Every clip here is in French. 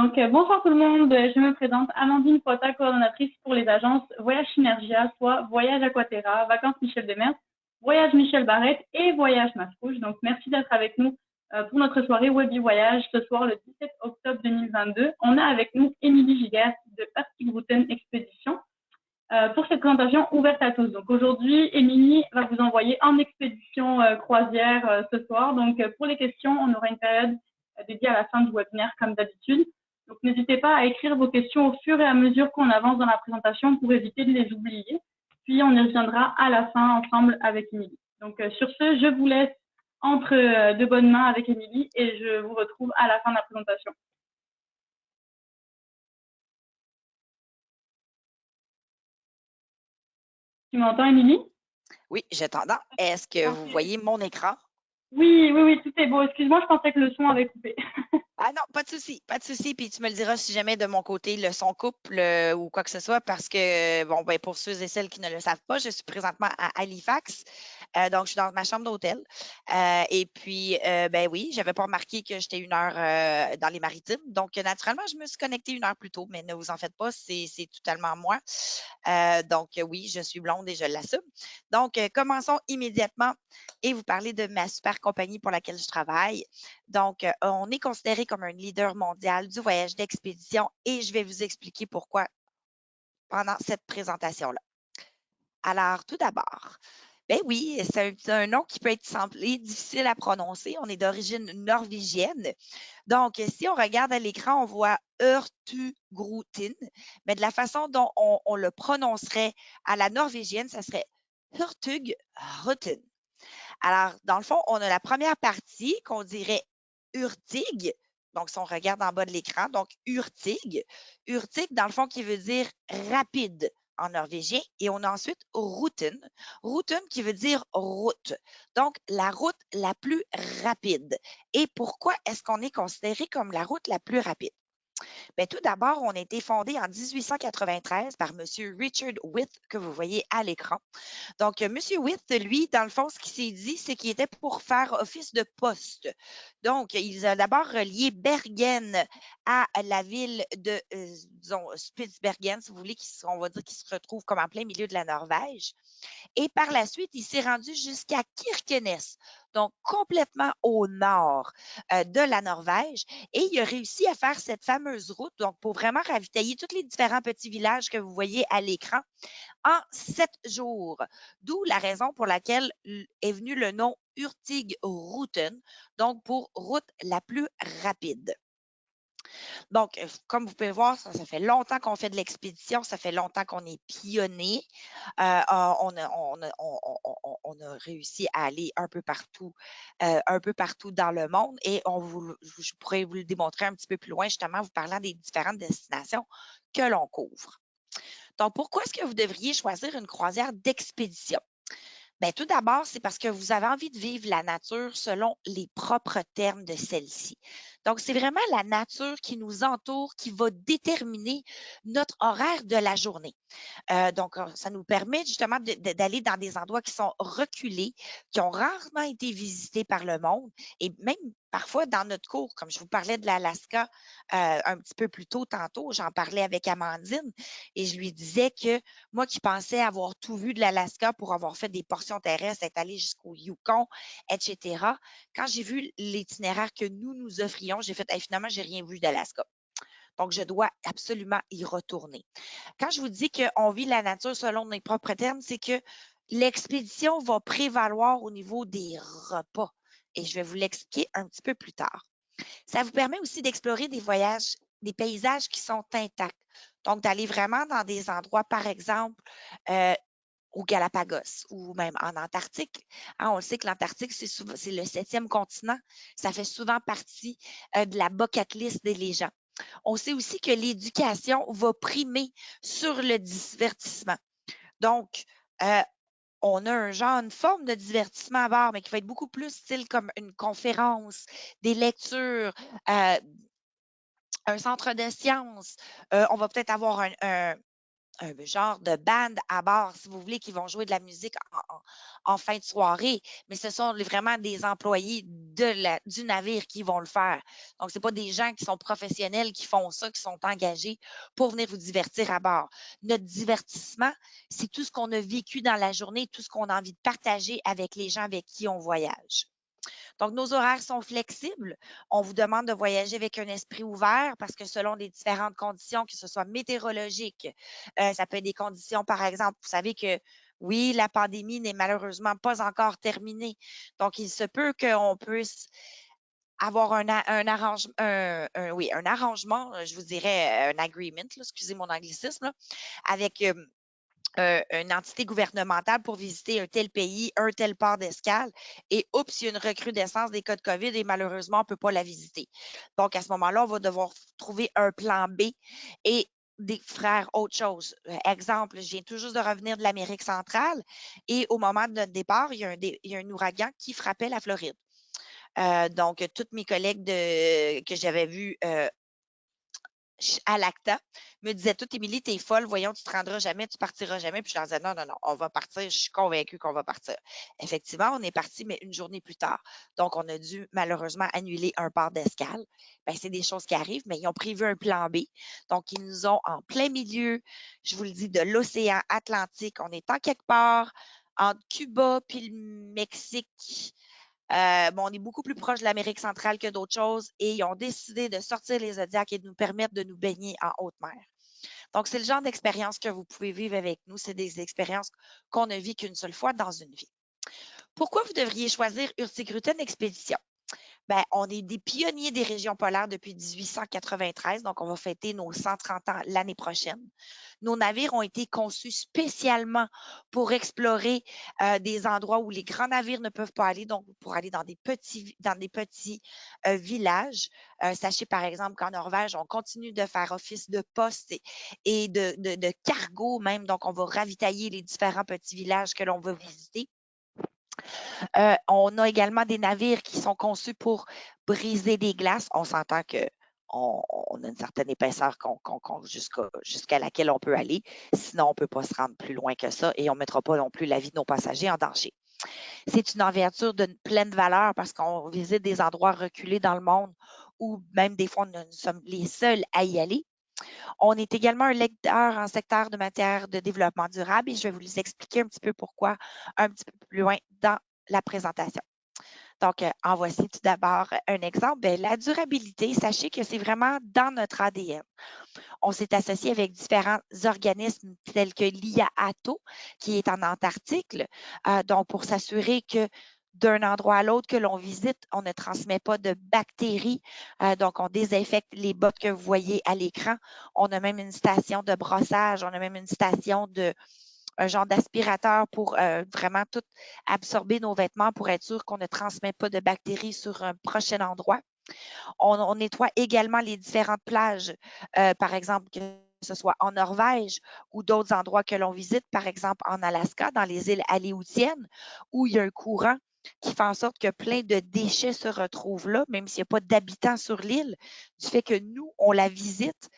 Bonsoir tout le monde, je me présente Amandine Poita, coordonnatrice pour les agences Voyage Synergia, soit Voyage Aquaterra, Vacances Michel Demers, Voyage Michel Barrette et Voyage Mascouche. Donc merci d'être avec nous pour notre soirée Webby Voyage ce soir le 17 octobre 2022. On a avec nous Émilie Giguère de Hurtigruten Expédition pour cette présentation ouverte à tous. Donc aujourd'hui, Émilie va vous envoyer en expédition croisière ce soir. Donc pour les questions, on aura une période dédiée à la fin du webinaire comme d'habitude. Donc, n'hésitez pas à écrire vos questions au fur et à mesure qu'on avance dans la présentation pour éviter de les oublier. Puis, on y reviendra à la fin ensemble avec Émilie. Donc, sur ce, je vous laisse entre de bonnes mains avec Émilie et je vous retrouve à la fin de la présentation. Tu m'entends, Émilie? Oui, je t'entends. Est-ce que vous voyez mon écran? Oui, tout est beau. Excuse-moi, je pensais que le son avait coupé. Ah non, pas de souci, pas de souci. Puis tu me le diras si jamais de mon côté le son coupe ou quoi que ce soit, parce que, bon, ben, pour ceux et celles qui ne le savent pas, je suis présentement à Halifax. Donc, je suis dans ma chambre d'hôtel. Et puis, ben oui, j'avais pas remarqué que j'étais 1 heure dans les maritimes. Donc, naturellement, je me suis connectée 1 heure plus tôt, mais ne vous en faites pas, c'est totalement moi. Donc, oui, je suis blonde et je l'assume. Donc, commençons immédiatement et vous parler de ma super compagnie pour laquelle je travaille. Donc, on est considéré comme un leader mondial du voyage d'expédition et je vais vous expliquer pourquoi pendant cette présentation-là. Alors, tout d'abord, ben oui, c'est un nom qui peut être semblé difficile à prononcer. On est d'origine norvégienne. Donc, si on regarde à l'écran, on voit Hurtigruten, mais de la façon dont on le prononcerait à la norvégienne, ça serait Hurtigruten. Alors, dans le fond, on a la première partie qu'on dirait Hurtig. Donc, si on regarde en bas de l'écran, donc Hurtig. Hurtig, dans le fond, qui veut dire rapide en norvégien. Et on a ensuite Ruten. Ruten qui veut dire route. Donc, la route la plus rapide. Et pourquoi est-ce qu'on est considéré comme la route la plus rapide? Bien, tout d'abord, on a été fondé en 1893 par M. Richard Wyth, que vous voyez à l'écran. Donc, M. Wyth, lui, dans le fond, ce qu'il s'est dit, c'est qu'il était pour faire office de poste. Donc, il a d'abord relié Bergen à la ville de, disons, Spitsbergen, si vous voulez, on va dire qu'il se retrouve comme en plein milieu de la Norvège. Et par la suite, il s'est rendu jusqu'à Kirkenes, donc complètement au nord de la Norvège. Et il a réussi à faire cette fameuse route, donc pour vraiment ravitailler tous les différents petits villages que vous voyez à l'écran en 7 jours. D'où la raison pour laquelle est venu le nom Hurtigruten, donc pour route la plus rapide. Donc, comme vous pouvez voir, ça fait longtemps qu'on fait de l'expédition, ça fait longtemps qu'on est pionnier. On a réussi à aller un peu partout dans le monde et je pourrais vous le démontrer un petit peu plus loin, justement, vous parlant des différentes destinations que l'on couvre. Donc, pourquoi est-ce que vous devriez choisir une croisière d'expédition? Bien, tout d'abord, c'est parce que vous avez envie de vivre la nature selon les propres termes de celle-ci. Donc, c'est vraiment la nature qui nous entoure qui va déterminer notre horaire de la journée. Donc, ça nous permet justement d'aller dans des endroits qui sont reculés, qui ont rarement été visités par le monde et même parfois dans notre cours, comme je vous parlais de l'Alaska un petit peu plus tôt tantôt, j'en parlais avec Amandine et je lui disais que moi qui pensais avoir tout vu de l'Alaska pour avoir fait des portions terrestres, être allé jusqu'au Yukon, etc., quand j'ai vu l'itinéraire que nous offrions, j'ai fait hey, finalement, j'ai rien vu d'Alaska. Donc, je dois absolument y retourner. Quand je vous dis qu'on vit la nature selon mes propres termes, c'est que l'expédition va prévaloir au niveau des repas. Et je vais vous l'expliquer un petit peu plus tard. Ça vous permet aussi d'explorer des voyages, des paysages qui sont intacts. Donc, d'aller vraiment dans des endroits, par exemple, au Galapagos ou même en Antarctique. Hein, on le sait que l'Antarctique, c'est le 7e continent. Ça fait souvent partie de la bucket list des gens. On sait aussi que l'éducation va primer sur le divertissement. Donc, on a une forme de divertissement à bord, mais qui va être beaucoup plus style comme une conférence, des lectures, un centre de sciences. On va peut-être avoir un genre de band à bord, si vous voulez, qui vont jouer de la musique en fin de soirée, mais ce sont vraiment des employés du navire qui vont le faire. Donc, ce n'est pas des gens qui sont professionnels qui font ça, qui sont engagés pour venir vous divertir à bord. Notre divertissement, c'est tout ce qu'on a vécu dans la journée, tout ce qu'on a envie de partager avec les gens avec qui on voyage. Donc, nos horaires sont flexibles. On vous demande de voyager avec un esprit ouvert parce que selon les différentes conditions, que ce soit météorologiques, ça peut être des conditions, par exemple, vous savez que oui, la pandémie n'est malheureusement pas encore terminée. Donc, il se peut qu'on puisse avoir un arrangement, oui, un arrangement, je vous dirais un agreement, là, excusez mon anglicisme, là, avec une entité gouvernementale pour visiter un tel pays, un tel port d'escale. Et oups, il y a une recrudescence des cas de COVID et malheureusement, on ne peut pas la visiter. Donc, à ce moment-là, on va devoir trouver un plan B et faire autre chose. Exemple, je viens tout juste de revenir de l'Amérique centrale et au moment de notre départ, il y a un ouragan qui frappait la Floride. Donc, toutes mes collègues que j'avais vues à l'ACTA me disaient toutes, Émilie, t'es folle, voyons, tu te rendras jamais, tu partiras jamais. Puis je leur disais, non, non, non, on va partir, je suis convaincue qu'on va partir. Effectivement, on est parti, mais une journée plus tard. Donc, on a dû malheureusement annuler un port d'escale. Ben, c'est des choses qui arrivent, mais ils ont prévu un plan B. Donc, ils nous ont en plein milieu, je vous le dis, de l'océan Atlantique. On est en quelque part entre Cuba puis le Mexique. On est beaucoup plus proche de l'Amérique centrale que d'autres choses et ils ont décidé de sortir les Zodiacs et de nous permettre de nous baigner en haute mer. Donc, c'est le genre d'expérience que vous pouvez vivre avec nous. C'est des expériences qu'on ne vit qu'une seule fois dans une vie. Pourquoi vous devriez choisir Hurtigruten Expédition? Ben, on est des pionniers des régions polaires depuis 1893, donc on va fêter nos 130 ans l'année prochaine. Nos navires ont été conçus spécialement pour explorer des endroits où les grands navires ne peuvent pas aller, donc pour aller dans des petits villages. Sachez par exemple qu'en Norvège, on continue de faire office de poste et de cargo même, donc on va ravitailler les différents petits villages que l'on va visiter. On a également des navires qui sont conçus pour briser des glaces. On s'entend que on a une certaine épaisseur jusqu'à laquelle on peut aller. Sinon, on ne peut pas se rendre plus loin que ça et on ne mettra pas non plus la vie de nos passagers en danger. C'est une envergure de pleine valeur parce qu'on visite des endroits reculés dans le monde où même des fois, nous sommes les seuls à y aller. On est également un lecteur en secteur de matière de développement durable et je vais vous expliquer un petit peu pourquoi un petit peu plus loin dans la présentation. Donc, en voici tout d'abord un exemple. Bien, la durabilité, sachez que c'est vraiment dans notre ADN. On s'est associé avec différents organismes tels que l'IAATO, qui est en Antarctique, donc pour s'assurer que d'un endroit à l'autre que l'on visite, on ne transmet pas de bactéries. Donc, on désinfecte les bottes que vous voyez à l'écran. On a même une station de brossage, on a même une station un genre d'aspirateur pour vraiment tout absorber nos vêtements pour être sûr qu'on ne transmet pas de bactéries sur un prochain endroit. On nettoie également les différentes plages, par exemple, que ce soit en Norvège ou d'autres endroits que l'on visite, par exemple en Alaska, dans les îles Aléoutiennes, où il y a un courant qui fait en sorte que plein de déchets se retrouvent là, même s'il n'y a pas d'habitants sur l'île, du fait que nous, on la visite,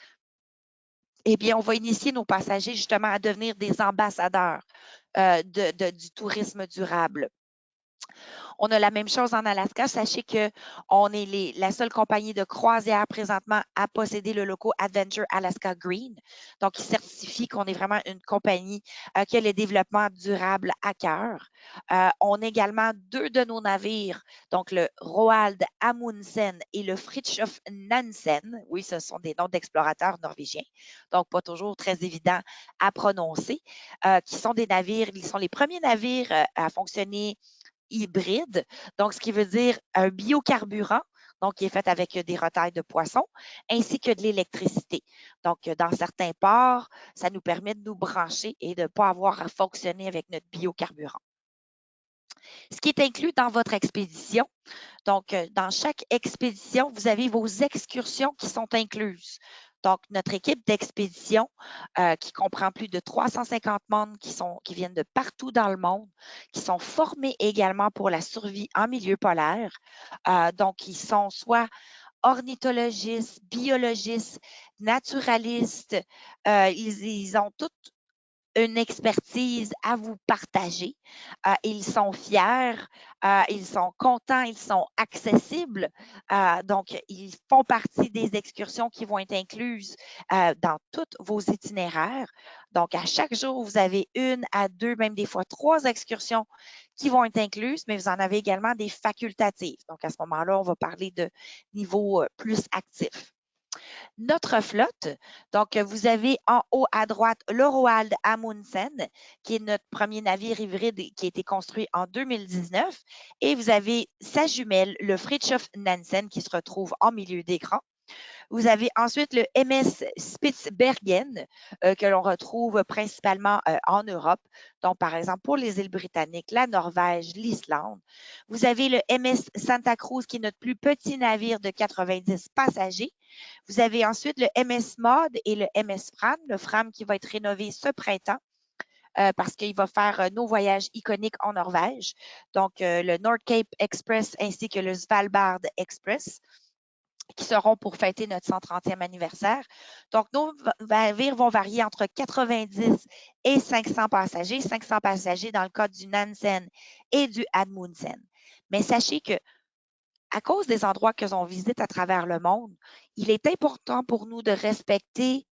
eh bien, on va initier nos passagers justement à devenir des ambassadeurs du tourisme durable. On a la même chose en Alaska. Sachez qu'on est la seule compagnie de croisière présentement à posséder le logo Adventure Alaska Green. Donc, il certifie qu'on est vraiment une compagnie qui a le développement durable à cœur. On a également 2 de nos navires, donc le Roald Amundsen et le Fridtjof Nansen. Oui, ce sont des noms d'explorateurs norvégiens, donc pas toujours très évidents à prononcer, qui sont des navires, ils sont les premiers navires à fonctionner hybride, donc ce qui veut dire un biocarburant, donc qui est fait avec des retailles de poissons, ainsi que de l'électricité. Donc, dans certains ports, ça nous permet de nous brancher et de ne pas avoir à fonctionner avec notre biocarburant. Ce qui est inclus dans votre expédition, donc dans chaque expédition, vous avez vos excursions qui sont incluses. Donc, notre équipe d'expédition, qui comprend plus de 350 membres qui viennent de partout dans le monde, qui sont formés également pour la survie en milieu polaire. Donc, ils sont soit ornithologistes, biologistes, naturalistes. Ils ont toutes une expertise à vous partager. Ils sont fiers, ils sont contents, ils sont accessibles. Donc, ils font partie des excursions qui vont être incluses dans tous vos itinéraires. Donc, à chaque jour, vous avez 1 à 2, même des fois 3 excursions qui vont être incluses, mais vous en avez également des facultatives. Donc, à ce moment-là, on va parler de niveau plus actif. Notre flotte, donc vous avez en haut à droite le Roald Amundsen, qui est notre premier navire hybride qui a été construit en 2019, et vous avez sa jumelle, le Fridtjof Nansen, qui se retrouve en milieu d'écran. Vous avez ensuite le MS Spitsbergen, que l'on retrouve principalement en Europe, donc par exemple pour les îles britanniques, la Norvège, l'Islande. Vous avez le MS Santa Cruz, qui est notre plus petit navire de 90 passagers. Vous avez ensuite le MS Mod et le MS Fram, le Fram qui va être rénové ce printemps. Parce qu'il va faire nos voyages iconiques en Norvège, donc le North Cape Express ainsi que le Svalbard Express, qui seront pour fêter notre 130e anniversaire. Donc, nos navires vont varier entre 90 et 500 passagers. 500 passagers dans le cas du Nansen et du Amundsen. Mais sachez que, à cause des endroits que l'on visite à travers le monde, il est important pour nous de respecter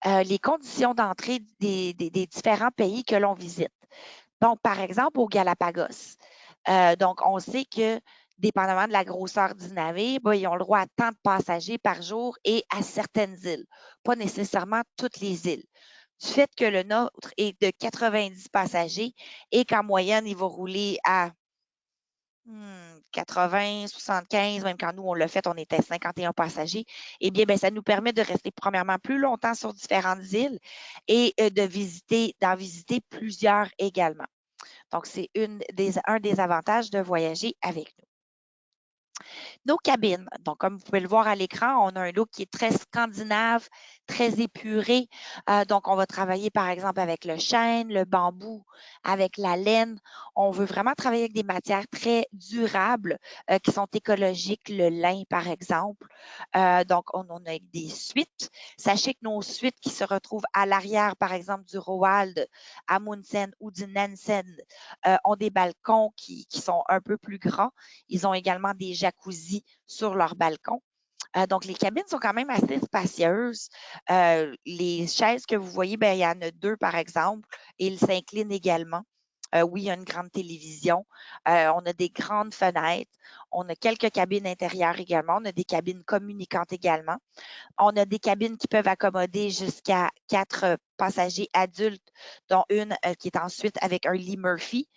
les conditions d'entrée des différents pays que l'on visite. Donc, par exemple, au Galapagos. Donc, on sait que, dépendamment de la grosseur du navire, ils ont le droit à tant de passagers par jour et à certaines îles, pas nécessairement toutes les îles. Du fait que le nôtre est de 90 passagers et qu'en moyenne, il va rouler à 80, 75, même quand nous, on l'a fait, on était 51 passagers, eh bien, ça nous permet de rester premièrement plus longtemps sur différentes îles et d'en visiter plusieurs également. Donc, c'est un des avantages de voyager avec nous. Nos cabines, donc comme vous pouvez le voir à l'écran, on a un look qui est très scandinave, très épuré. Donc, on va travailler par exemple avec le chêne, le bambou, avec la laine. On veut vraiment travailler avec des matières très durables qui sont écologiques, le lin par exemple. Donc, on a des suites. Sachez que nos suites qui se retrouvent à l'arrière, par exemple, du Roald Amundsen ou du Nansen, ont des balcons qui sont un peu plus grands. Ils ont également des jacuzzis sur leur balcon. Donc, les cabines sont quand même assez spacieuses. Les chaises que vous voyez, il y en a 2, par exemple, et ils s'inclinent également. Oui, il y a une grande télévision. On a des grandes fenêtres. On a quelques cabines intérieures également. On a des cabines communicantes également. On a des cabines qui peuvent accommoder jusqu'à 4 passagers adultes, dont une qui est ensuite avec un lit Murphy.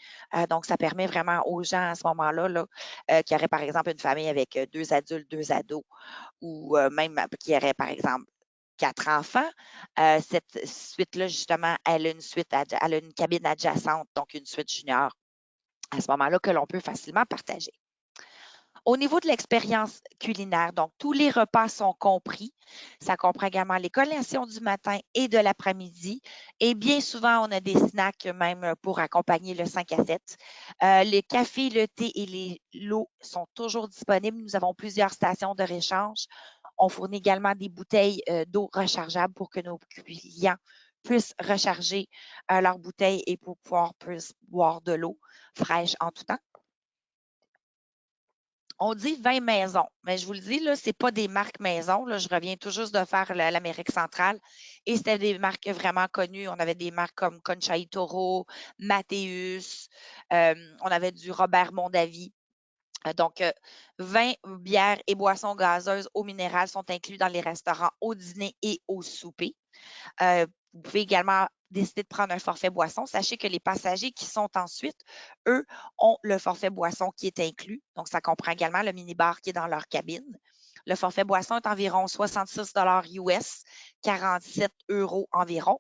Donc, ça permet vraiment aux gens à ce moment-là qui auraient, par exemple, une famille avec 2 adultes, 2 ados, ou même qui aurait, par exemple, 4 enfants. Cette suite-là, justement, elle a une cabine adjacente, donc une suite junior, à ce moment-là, que l'on peut facilement partager. Au niveau de l'expérience culinaire, donc tous les repas sont compris. Ça comprend également les collations du matin et de l'après-midi. Et bien souvent, on a des snacks même pour accompagner le 5 à 7. Les cafés, le thé et l'eau sont toujours disponibles. Nous avons plusieurs stations de réchange. On fournit également des bouteilles d'eau rechargeables pour que nos clients puissent recharger leurs bouteilles et pour pouvoir boire de l'eau fraîche en tout temps. On dit 20 maisons, mais je vous le dis, là, ce n'est pas des marques maison. Là, je reviens tout juste de faire l'Amérique centrale et c'était des marques vraiment connues. On avait des marques comme Concha y Toro, Mathéus, on avait du Robert Mondavi. Donc, vin, bière et boissons gazeuses eau minérale sont inclus dans les restaurants au dîner et au souper. Vous pouvez également décider de prendre un forfait boisson. Sachez que les passagers qui sont ensuite, eux, ont le forfait boisson qui est inclus. Donc, ça comprend également le minibar qui est dans leur cabine. Le forfait boisson est environ 66 US, 47 € environ.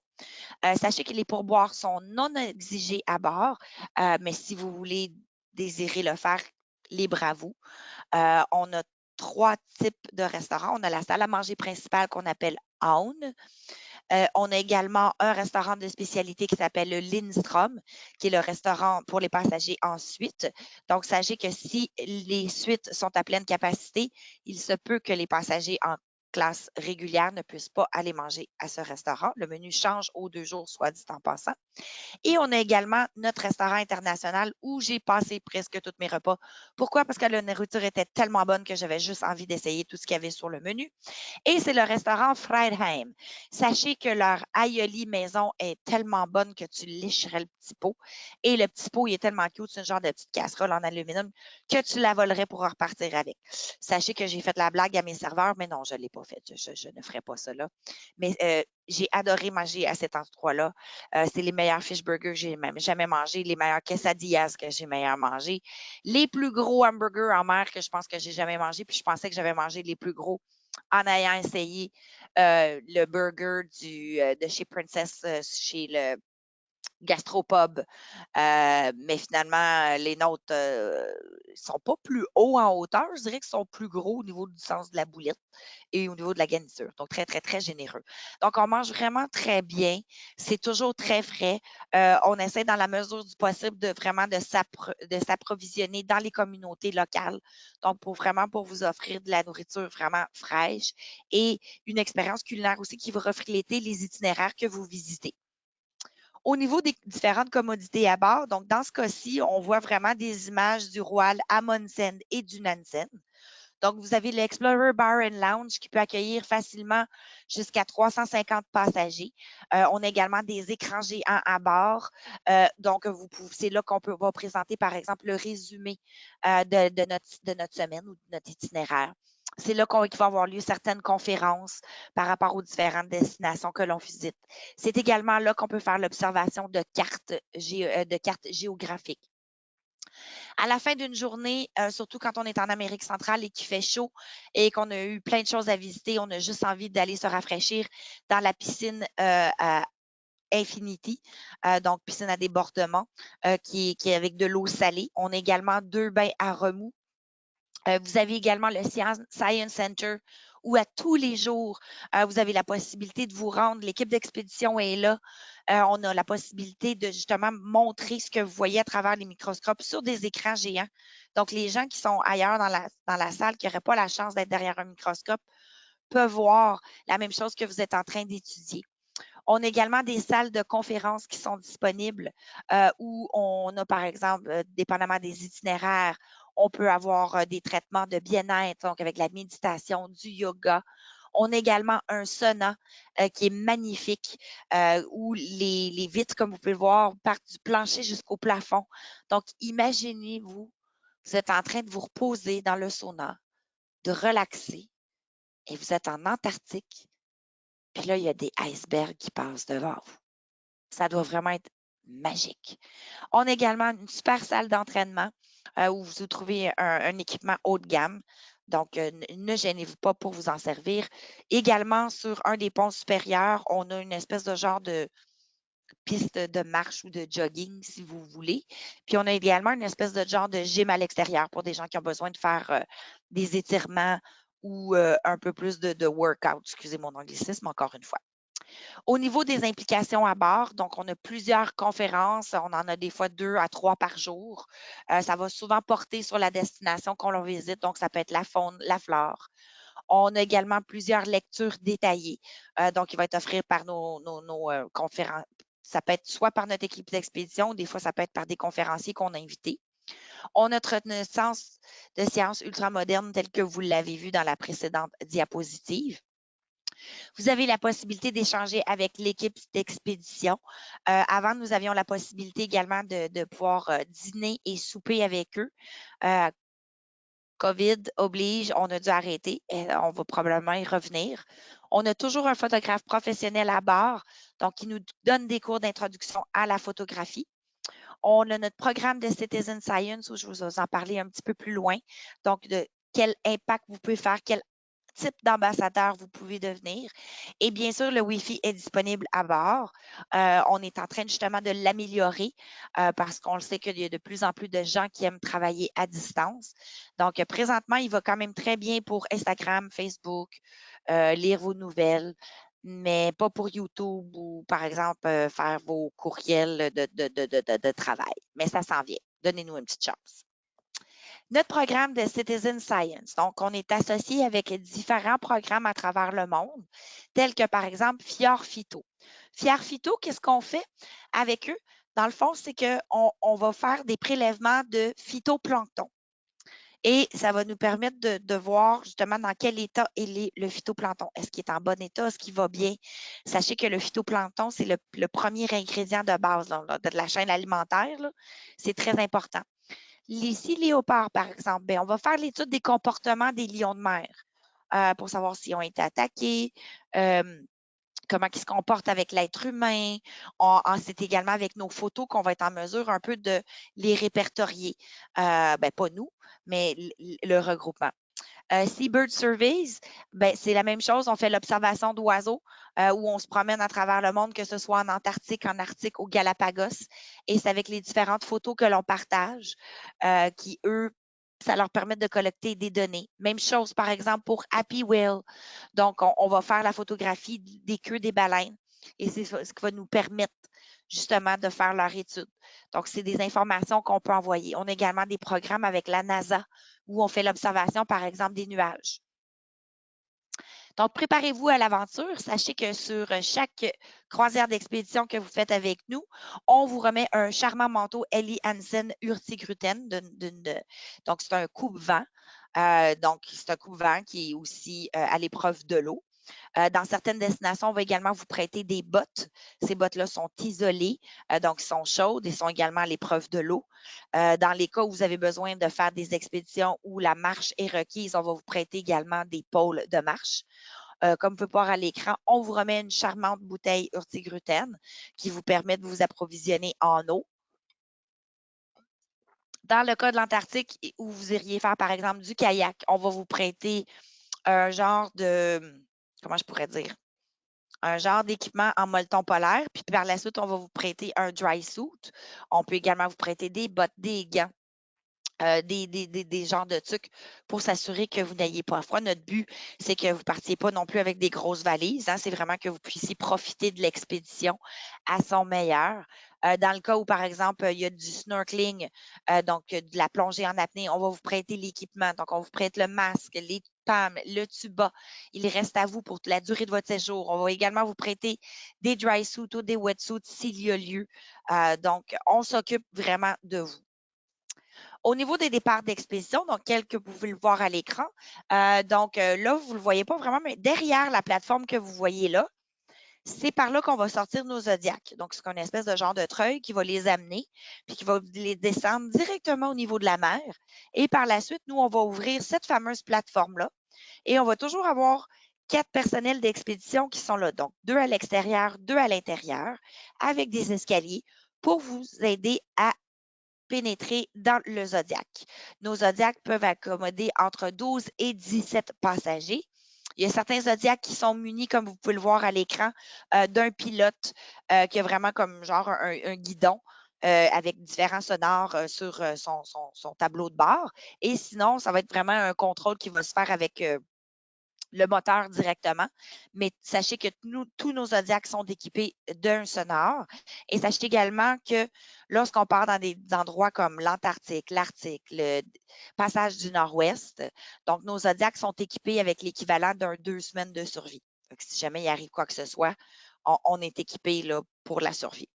Sachez que les pourboires sont non exigés à bord, mais si vous voulez désirer le faire, libre à vous. On a 3 types de restaurants. On a la salle à manger principale qu'on appelle Aun. On a également un restaurant de spécialité qui s'appelle le Lindstrom, qui est le restaurant pour les passagers en suite. Donc, sachez que si les suites sont à pleine capacité, il se peut que les passagers en classe régulière ne puissent pas aller manger à ce restaurant. Le menu change aux 2 jours, soit dit en passant. Et on a également notre restaurant international où j'ai passé presque tous mes repas. Pourquoi? Parce que la nourriture était tellement bonne que j'avais juste envie d'essayer tout ce qu'il y avait sur le menu. Et c'est le restaurant Freidheim. Sachez que leur aïoli maison est tellement bonne que tu licherais le petit pot. Et le petit pot, il est tellement cute, c'est un genre de petite casserole en aluminium que tu la volerais pour repartir avec. Sachez que j'ai fait la blague à mes serveurs, mais non, je ne l'ai pas fait. Je ne ferai pas ça là. Mais j'ai adoré manger à cet endroit-là. C'est les meilleurs fish burgers que j'ai même jamais mangé, les meilleurs quesadillas que j'ai meilleurs mangé, les plus gros hamburgers en mer que je pense que j'ai jamais mangé. Puis je pensais que j'avais mangé les plus gros en ayant essayé le burger de chez Princess, chez le gastropub. Mais finalement, les nôtres ne sont pas plus hauts en hauteur. Je dirais qu'ils sont plus gros au niveau du sens de la boulette et au niveau de la garniture. Donc, très, très, très généreux. Donc, on mange vraiment très bien. C'est toujours très frais. On essaie dans la mesure du possible de vraiment de s'approvisionner dans les communautés locales. Donc, pour vous offrir de la nourriture vraiment fraîche et une expérience culinaire aussi qui vous refléter les itinéraires que vous visitez. Au niveau des différentes commodités à bord, donc dans ce cas-ci, on voit vraiment des images du Royal Amundsen et du Nansen. Donc, vous avez l'Explorer Bar and Lounge qui peut accueillir facilement jusqu'à 350 passagers. On a également des écrans géants à bord. Donc, c'est là qu'on va présenter, par exemple, le résumé de notre semaine ou de notre itinéraire. C'est là qu'il va avoir lieu certaines conférences par rapport aux différentes destinations que l'on visite. C'est également là qu'on peut faire l'observation de cartes géographiques. À la fin d'une journée, surtout quand on est en Amérique centrale et qu'il fait chaud et qu'on a eu plein de choses à visiter, on a juste envie d'aller se rafraîchir dans la piscine à Infinity, donc piscine à débordement, qui est avec de l'eau salée. On a également 2 bains à remous. Vous avez également le Science Center où à tous les jours, vous avez la possibilité de vous rendre. L'équipe d'expédition est là. On a la possibilité de justement montrer ce que vous voyez à travers les microscopes sur des écrans géants. Donc, les gens qui sont ailleurs dans la salle, qui n'auraient pas la chance d'être derrière un microscope, peuvent voir la même chose que vous êtes en train d'étudier. On a également des salles de conférences qui sont disponibles où on a, par exemple, dépendamment des itinéraires, on peut avoir des traitements de bien-être, donc avec la méditation, du yoga. On a également un sauna qui est magnifique où les vitres, comme vous pouvez le voir, partent du plancher jusqu'au plafond. Donc, imaginez-vous, vous êtes en train de vous reposer dans le sauna, de relaxer et vous êtes en Antarctique. Puis là, il y a des icebergs qui passent devant vous. Ça doit vraiment être magique. On a également une super salle d'entraînement où vous trouvez un équipement haut de gamme. Donc, ne gênez-vous pas pour vous en servir. Également, sur un des ponts supérieurs, on a une espèce de genre de piste de marche ou de jogging, si vous voulez. Puis, on a également une espèce de genre de gym à l'extérieur pour des gens qui ont besoin de faire des étirements ou un peu plus de workout. Excusez mon anglicisme encore une fois. Au niveau des implications à bord, donc on a plusieurs conférences, on en a des fois 2 à 3 par jour. Ça va souvent porter sur la destination qu'on visite, donc ça peut être la faune, la flore. On a également plusieurs lectures détaillées, donc il va être offert par nos conférences. Ça peut être soit par notre équipe d'expédition, des fois ça peut être par des conférenciers qu'on a invités. On a notre connaissance de sciences ultramodernes telle que vous l'avez vu dans la précédente diapositive. Vous avez la possibilité d'échanger avec l'équipe d'expédition. Avant, nous avions la possibilité également de pouvoir dîner et souper avec eux. COVID oblige, on a dû arrêter. Et on va probablement y revenir. On a toujours un photographe professionnel à bord, donc qui nous donne des cours d'introduction à la photographie. On a notre programme de Citizen Science où je vous en parler un petit peu plus loin. Donc, de quel impact vous pouvez faire, quel type d'ambassadeur vous pouvez devenir. Et bien sûr, le Wi-Fi est disponible à bord. On est en train justement de l'améliorer parce qu'on le sait qu'il y a de plus en plus de gens qui aiment travailler à distance. Donc, présentement, il va quand même très bien pour Instagram, Facebook, lire vos nouvelles, mais pas pour YouTube ou, par exemple, faire vos courriels de travail. Mais ça s'en vient. Donnez-nous une petite chance. Notre programme de Citizen Science. Donc, on est associé avec différents programmes à travers le monde, tels que, par exemple, Fior Phyto. Fior Phyto, qu'est-ce qu'on fait avec eux? Dans le fond, c'est qu'on va faire des prélèvements de phytoplancton. Et ça va nous permettre de voir justement dans quel état est le phytoplancton. Est-ce qu'il est en bon état? Est-ce qu'il va bien? Sachez que le phytoplancton, c'est le premier ingrédient de base là, de la chaîne alimentaire. C'est très important. Les six léopards, par exemple, bien, on va faire l'étude des comportements des lions de mer pour savoir s'ils ont été attaqués, comment ils se comportent avec l'être humain. C'est également avec nos photos qu'on va être en mesure un peu de les répertorier. Ben, pas nous, mais le regroupement. Seabird Surveys, ben, c'est la même chose. On fait l'observation d'oiseaux où on se promène à travers le monde, que ce soit en Antarctique, en Arctique, au Galapagos. Et c'est avec les différentes photos que l'on partage qui, eux, ça leur permet de collecter des données. Même chose, par exemple, pour Happy Whale. Donc, on va faire la photographie des queues des baleines et c'est ce qui va nous permettre justement de faire leur étude. Donc, c'est des informations qu'on peut envoyer. On a également des programmes avec la NASA où on fait l'observation, par exemple, des nuages. Donc, préparez-vous à l'aventure. Sachez que sur chaque croisière d'expédition que vous faites avec nous, on vous remet un charmant manteau Ellie Hansen Hurtigruten. Donc, c'est un coupe-vent. Donc, c'est un coupe-vent qui est aussi à l'épreuve de l'eau. Dans certaines destinations, on va également vous prêter des bottes. Ces bottes-là sont isolées, donc sont chaudes et sont également à l'épreuve de l'eau. Dans les cas où vous avez besoin de faire des expéditions où la marche est requise, on va vous prêter également des pôles de marche. Comme vous pouvez voir à l'écran, on vous remet une charmante bouteille Hurtigruten qui vous permet de vous approvisionner en eau. Dans le cas de l'Antarctique, où vous iriez faire, par exemple, du kayak, on va vous prêter un genre de, comment je pourrais dire, un genre d'équipement en molleton polaire. Puis par la suite, on va vous prêter un dry suit. On peut également vous prêter des bottes, des gants. Des genres de trucs pour s'assurer que vous n'ayez pas froid. Notre but, c'est que vous ne partiez pas non plus avec des grosses valises. Hein. C'est vraiment que vous puissiez profiter de l'expédition à son meilleur. Dans le cas où, par exemple, il y a du snorkeling, donc de la plongée en apnée, on va vous prêter l'équipement. Donc, on vous prête le masque, les PAM, le tuba. Il reste à vous pour la durée de votre séjour. On va également vous prêter des dry suits ou des wetsuits s'il y a lieu. Donc, on s'occupe vraiment de vous. Au niveau des départs d'expédition, donc tel que vous pouvez le voir à l'écran, là, vous ne le voyez pas vraiment, mais derrière la plateforme que vous voyez là, c'est par là qu'on va sortir nos zodiacs. Donc, c'est une espèce de genre de treuil qui va les amener, puis qui va les descendre directement au niveau de la mer. Et par la suite, nous, on va ouvrir cette fameuse plateforme-là et on va toujours avoir 4 personnels d'expédition qui sont là. Donc, 2 à l'extérieur, 2 à l'intérieur, avec des escaliers pour vous aider à pénétrer dans le Zodiac. Nos Zodiacs peuvent accommoder entre 12 et 17 passagers. Il y a certains Zodiacs qui sont munis, comme vous pouvez le voir à l'écran, d'un pilote qui a vraiment comme genre un guidon avec différents sonores sur son tableau de bord. Et sinon, ça va être vraiment un contrôle qui va se faire avec le moteur directement. Mais sachez que tous nos Zodiacs sont équipés d'un sonore. Et sachez également que lorsqu'on part dans des endroits comme l'Antarctique, l'Arctique, le passage du Nord-Ouest, donc nos Zodiacs sont équipés avec l'équivalent d'un 2 semaines de survie. Donc, si jamais il arrive quoi que ce soit, on est équipé là, pour la survie.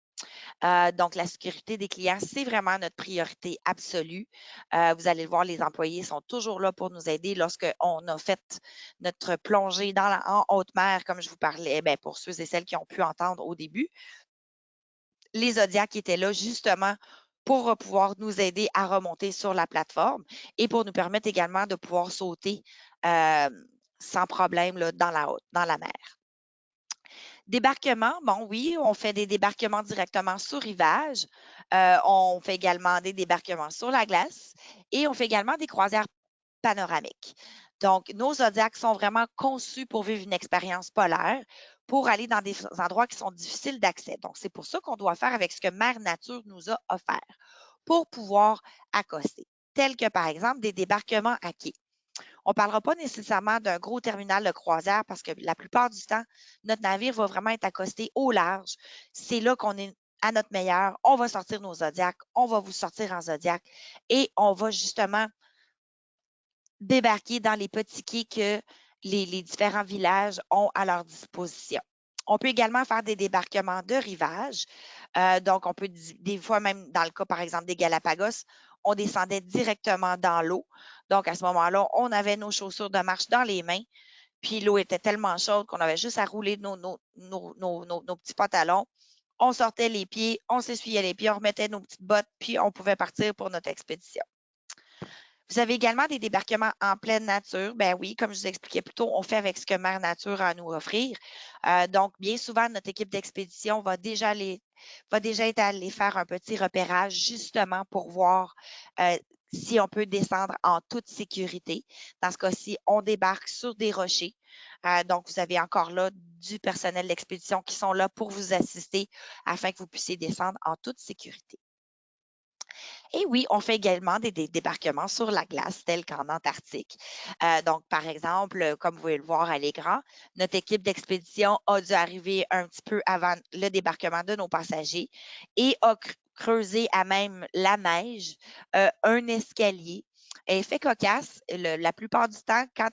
Donc, la sécurité des clients, c'est vraiment notre priorité absolue. Vous allez le voir, les employés sont toujours là pour nous aider lorsqu'on a fait notre plongée en haute mer, comme je vous parlais, bien, pour ceux et celles qui ont pu entendre au début. Les Zodiacs étaient là justement pour pouvoir nous aider à remonter sur la plateforme et pour nous permettre également de pouvoir sauter sans problème là, dans la mer. Débarquement, bon, oui, on fait des débarquements directement sur rivage. On fait également des débarquements sur la glace et on fait également des croisières panoramiques. Donc, nos Zodiacs sont vraiment conçus pour vivre une expérience polaire, pour aller dans des endroits qui sont difficiles d'accès. Donc, c'est pour ça qu'on doit faire avec ce que Mère Nature nous a offert pour pouvoir accoster, tels que par exemple des débarquements à quai. On ne parlera pas nécessairement d'un gros terminal de croisière parce que la plupart du temps, notre navire va vraiment être accosté au large. C'est là qu'on est à notre meilleur. On va sortir nos Zodiacs, on va vous sortir en Zodiac et on va justement débarquer dans les petits quais que les différents villages ont à leur disposition. On peut également faire des débarquements de rivage. Donc, on peut, des fois, même dans le cas, par exemple, des Galapagos, on descendait directement dans l'eau. Donc, à ce moment-là, on avait nos chaussures de marche dans les mains, puis l'eau était tellement chaude qu'on avait juste à rouler nos petits pantalons. On sortait les pieds, on s'essuyait les pieds, on remettait nos petites bottes, puis on pouvait partir pour notre expédition. Vous avez également des débarquements en pleine nature. Ben oui, comme je vous expliquais plus tôt, on fait avec ce que Mère Nature a à nous offrir. Donc, bien souvent, notre équipe d'expédition va déjà être allée faire un petit repérage justement pour voir si on peut descendre en toute sécurité. Dans ce cas-ci, on débarque sur des rochers. Donc, vous avez encore là du personnel d'expédition qui sont là pour vous assister afin que vous puissiez descendre en toute sécurité. Et oui, on fait également des débarquements sur la glace, tels qu'en Antarctique. Donc, par exemple, comme vous pouvez le voir à l'écran, notre équipe d'expédition a dû arriver un petit peu avant le débarquement de nos passagers et a creusé à même la neige un escalier. Effet cocasse, la plupart du temps, quand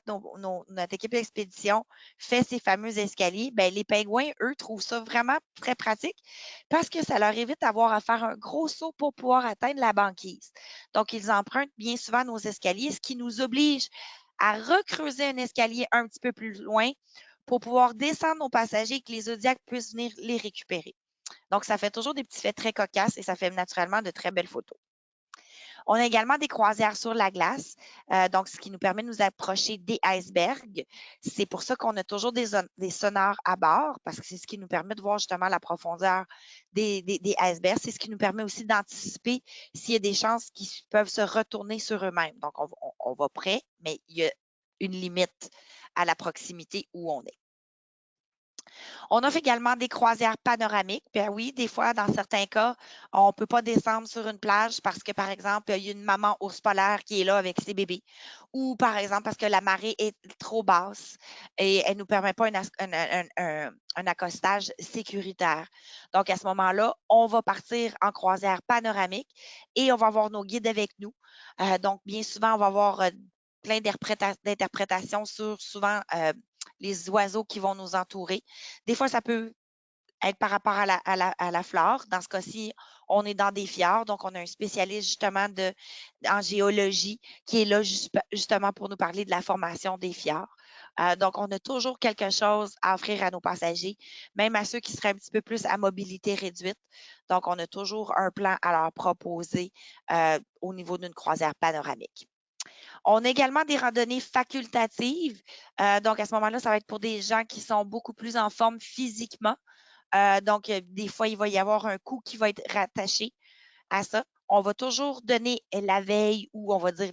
notre équipe d'expédition fait ces fameux escaliers, ben, les pingouins, eux, trouvent ça vraiment très pratique parce que ça leur évite d'avoir à faire un gros saut pour pouvoir atteindre la banquise. Donc, ils empruntent bien souvent nos escaliers, ce qui nous oblige à recreuser un escalier un petit peu plus loin pour pouvoir descendre nos passagers et que les Zodiacs puissent venir les récupérer. Donc, ça fait toujours des petits faits très cocasses et ça fait naturellement de très belles photos. On a également des croisières sur la glace, donc ce qui nous permet de nous approcher des icebergs. C'est pour ça qu'on a toujours des sonars à bord, parce que c'est ce qui nous permet de voir justement la profondeur des icebergs. C'est ce qui nous permet aussi d'anticiper s'il y a des chances qu'ils peuvent se retourner sur eux-mêmes. Donc, on va près, mais il y a une limite à la proximité où on est. On offre également des croisières panoramiques. Ben oui, des fois, dans certains cas, on ne peut pas descendre sur une plage parce que, par exemple, il y a une maman ours polaire qui est là avec ses bébés. Ou, par exemple, parce que la marée est trop basse et elle ne nous permet pas un accostage sécuritaire. Donc, à ce moment-là, on va partir en croisière panoramique et on va avoir nos guides avec nous. Donc, bien souvent, on va avoir plein d'interprétations sur souvent les oiseaux qui vont nous entourer. Des fois, ça peut être par rapport à la flore. Dans ce cas-ci, on est dans des fjords, donc on a un spécialiste justement en géologie qui est là justement pour nous parler de la formation des fjords. Donc, on a toujours quelque chose à offrir à nos passagers, même à ceux qui seraient un petit peu plus à mobilité réduite. Donc, on a toujours un plan à leur proposer au niveau d'une croisière panoramique. On a également des randonnées facultatives. Donc, à ce moment-là, ça va être pour des gens qui sont beaucoup plus en forme physiquement. Donc, des fois, il va y avoir un coût qui va être rattaché à ça. On va toujours donner la veille ou on va dire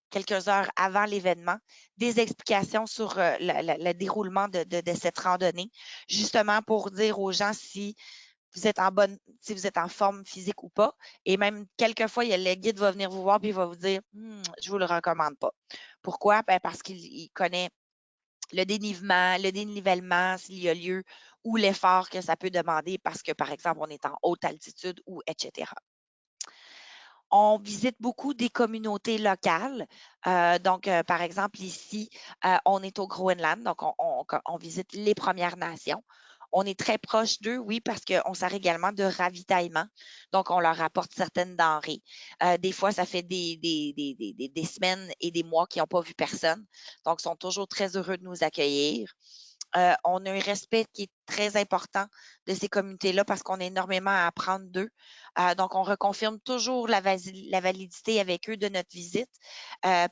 quelques heures avant l'événement des explications sur le déroulement de cette randonnée, justement pour dire aux gens si vous êtes si vous êtes en forme physique ou pas. Et même quelquefois, le guide va venir vous voir et il va vous dire je ne vous le recommande pas. Pourquoi? Ben, parce qu'il connaît le dénivellement, s'il y a lieu, ou l'effort que ça peut demander parce que, par exemple, on est en haute altitude ou etc. On visite beaucoup des communautés locales. Donc, par exemple, ici, on est au Groenland, donc on visite les Premières Nations. On est très proche d'eux, oui, parce qu'on sert également de ravitaillement. Donc, on leur apporte certaines denrées. Des fois, ça fait des semaines et des mois qu'ils n'ont pas vu personne. Donc, ils sont toujours très heureux de nous accueillir. On a un respect qui est très important de ces communautés-là parce qu'on a énormément à apprendre d'eux. Donc, on reconfirme toujours la validité avec eux de notre visite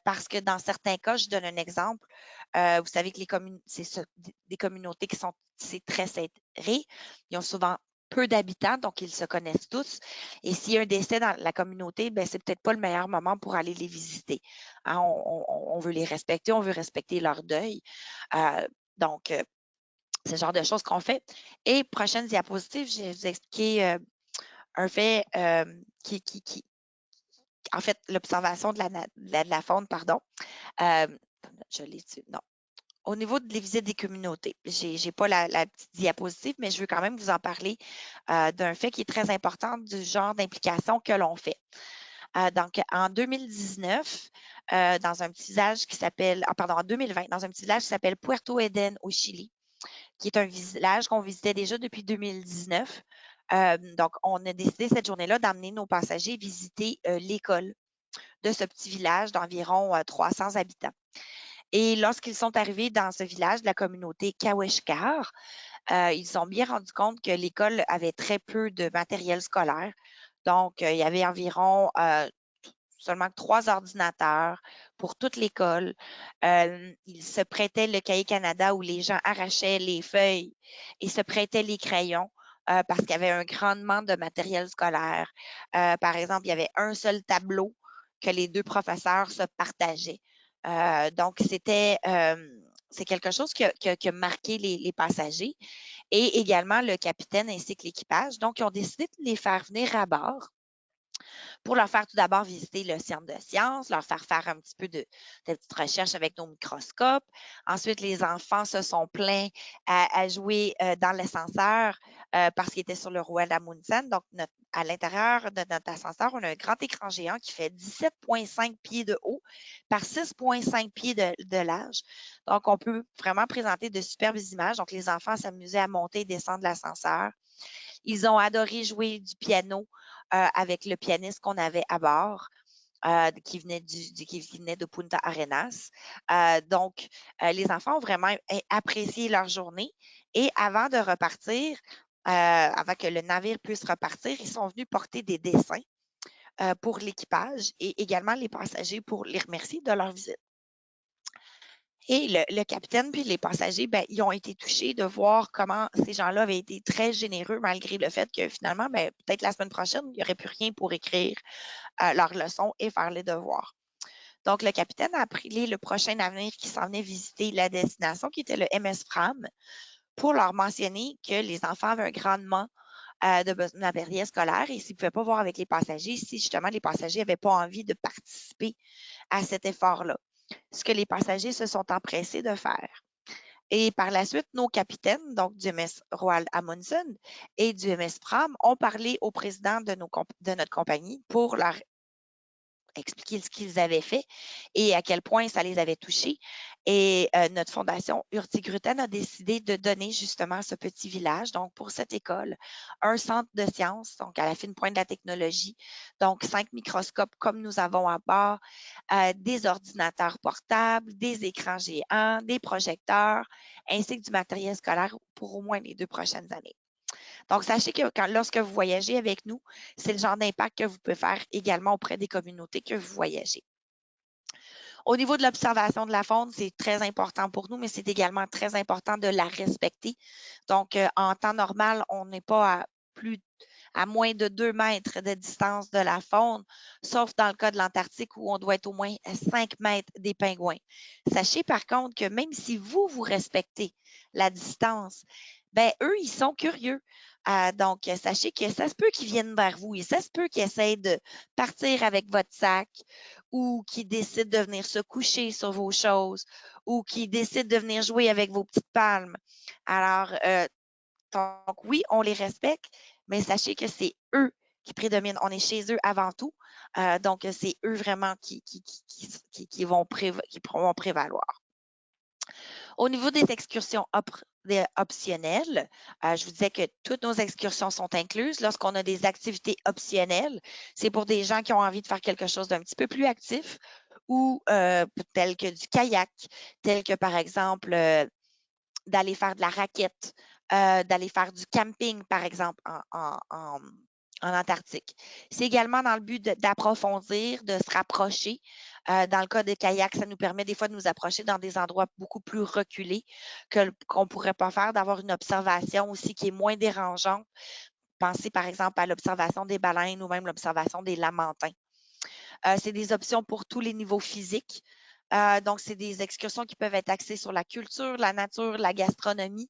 parce que dans certains cas, je donne un exemple, vous savez que c'est des communautés qui sont très serrées. Ils ont souvent peu d'habitants, donc ils se connaissent tous. Et s'il y a un décès dans la communauté, ben, c'est peut-être pas le meilleur moment pour aller les visiter. Hein, on veut les respecter, on veut respecter leur deuil. Donc, c'est le genre de choses qu'on fait. Et prochaine diapositive, je vais vous expliquer un fait en fait, l'observation de la faune, pardon. Je l'ai dessus, non. Au niveau des visites des communautés, je n'ai pas la petite diapositive, mais je veux quand même vous en parler d'un fait qui est très important du genre d'implication que l'on fait. Donc, en 2019, dans un petit village qui s'appelle, en 2020, dans un petit village qui s'appelle Puerto Eden au Chili, qui est un village qu'on visitait déjà depuis 2019. Donc, on a décidé cette journée-là d'emmener nos passagers visiter l'école de ce petit village d'environ 300 habitants. Et lorsqu'ils sont arrivés dans ce village de la communauté Kaweshkar, ils se sont bien rendus compte que l'école avait très peu de matériel scolaire. Donc, il y avait environ seulement 3 ordinateurs pour toute l'école. Il se prêtait le Cahier Canada où les gens arrachaient les feuilles et se prêtaient les crayons parce qu'il y avait un grand manque de matériel scolaire. Par exemple, il y avait un seul tableau que les 2 professeurs se partageaient. Donc, c'est quelque chose qui a marqué les passagers et également le capitaine ainsi que l'équipage. Donc, ils ont décidé de les faire venir à bord pour leur faire tout d'abord visiter le centre de sciences, leur faire un petit peu de petites recherches avec nos microscopes. Ensuite, les enfants se sont plaints à jouer dans l'ascenseur parce qu'ils étaient sur le Royal Amundsen. Donc, à l'intérieur de notre ascenseur, on a un grand écran géant qui fait 17,5 pieds de haut par 6,5 pieds de large. Donc, on peut vraiment présenter de superbes images. Donc, les enfants s'amusaient à monter et descendre l'ascenseur. Ils ont adoré jouer du piano avec le pianiste qu'on avait à bord. Qui venait de Punta Arenas. Donc, les enfants ont vraiment apprécié leur journée et avant de repartir, avant que le navire puisse repartir, ils sont venus porter des dessins pour l'équipage et également les passagers pour les remercier de leur visite. Et le capitaine puis les passagers, ben, ils ont été touchés de voir comment ces gens-là avaient été très généreux malgré le fait que finalement, ben, peut-être la semaine prochaine, il n'y aurait plus rien pour écrire leurs leçons et faire les devoirs. Donc, le capitaine a appelé le prochain avenir qui s'en venait visiter la destination, qui était le MS Fram, pour leur mentionner que les enfants avaient un grand manque de matériel scolaire et s'ils ne pouvaient pas voir avec les passagers, si justement les passagers n'avaient pas envie de participer à cet effort-là. Ce que les passagers se sont empressés de faire. Et par la suite, nos capitaines, donc du MS Roald Amundsen et du MS Fram, ont parlé au président de notre compagnie pour leur expliquer ce qu'ils avaient fait et à quel point ça les avait touchés. Et notre fondation Hurtigruten a décidé de donner justement à ce petit village, donc pour cette école, un centre de sciences, donc à la fine pointe de la technologie, donc 5 microscopes comme nous avons à bord, des ordinateurs portables, des écrans géants, des projecteurs, ainsi que du matériel scolaire pour au moins les 2 prochaines années. Donc, sachez que lorsque vous voyagez avec nous, c'est le genre d'impact que vous pouvez faire également auprès des communautés que vous voyagez. Au niveau de l'observation de la faune, c'est très important pour nous, mais c'est également très important de la respecter. Donc, en temps normal, on n'est pas à moins de 2 mètres de distance de la faune, sauf dans le cas de l'Antarctique où on doit être au moins à 5 mètres des pingouins. Sachez par contre que même si vous respectez la distance, ben eux, ils sont curieux. Donc, sachez que ça se peut qu'ils viennent vers vous et ça se peut qu'ils essayent de partir avec votre sac ou qu'ils décident de venir se coucher sur vos choses ou qu'ils décident de venir jouer avec vos petites palmes. Alors, donc oui, on les respecte, mais sachez que c'est eux qui prédominent. On est chez eux avant tout. Donc, c'est eux vraiment qui vont prévaloir. Au niveau des excursions optionnelles, je vous disais que toutes nos excursions sont incluses. Lorsqu'on a des activités optionnelles, c'est pour des gens qui ont envie de faire quelque chose d'un petit peu plus actif ou tel que du kayak, tel que par exemple d'aller faire de la raquette, d'aller faire du camping, par exemple, en Antarctique. C'est également dans le but d'approfondir, de se rapprocher. Dans le cas des kayaks, ça nous permet des fois de nous approcher dans des endroits beaucoup plus reculés qu'on ne pourrait pas faire, d'avoir une observation aussi qui est moins dérangeante. Pensez par exemple à l'observation des baleines ou même l'observation des lamantins. C'est des options pour tous les niveaux physiques. Donc, c'est des excursions qui peuvent être axées sur la culture, la nature, la gastronomie.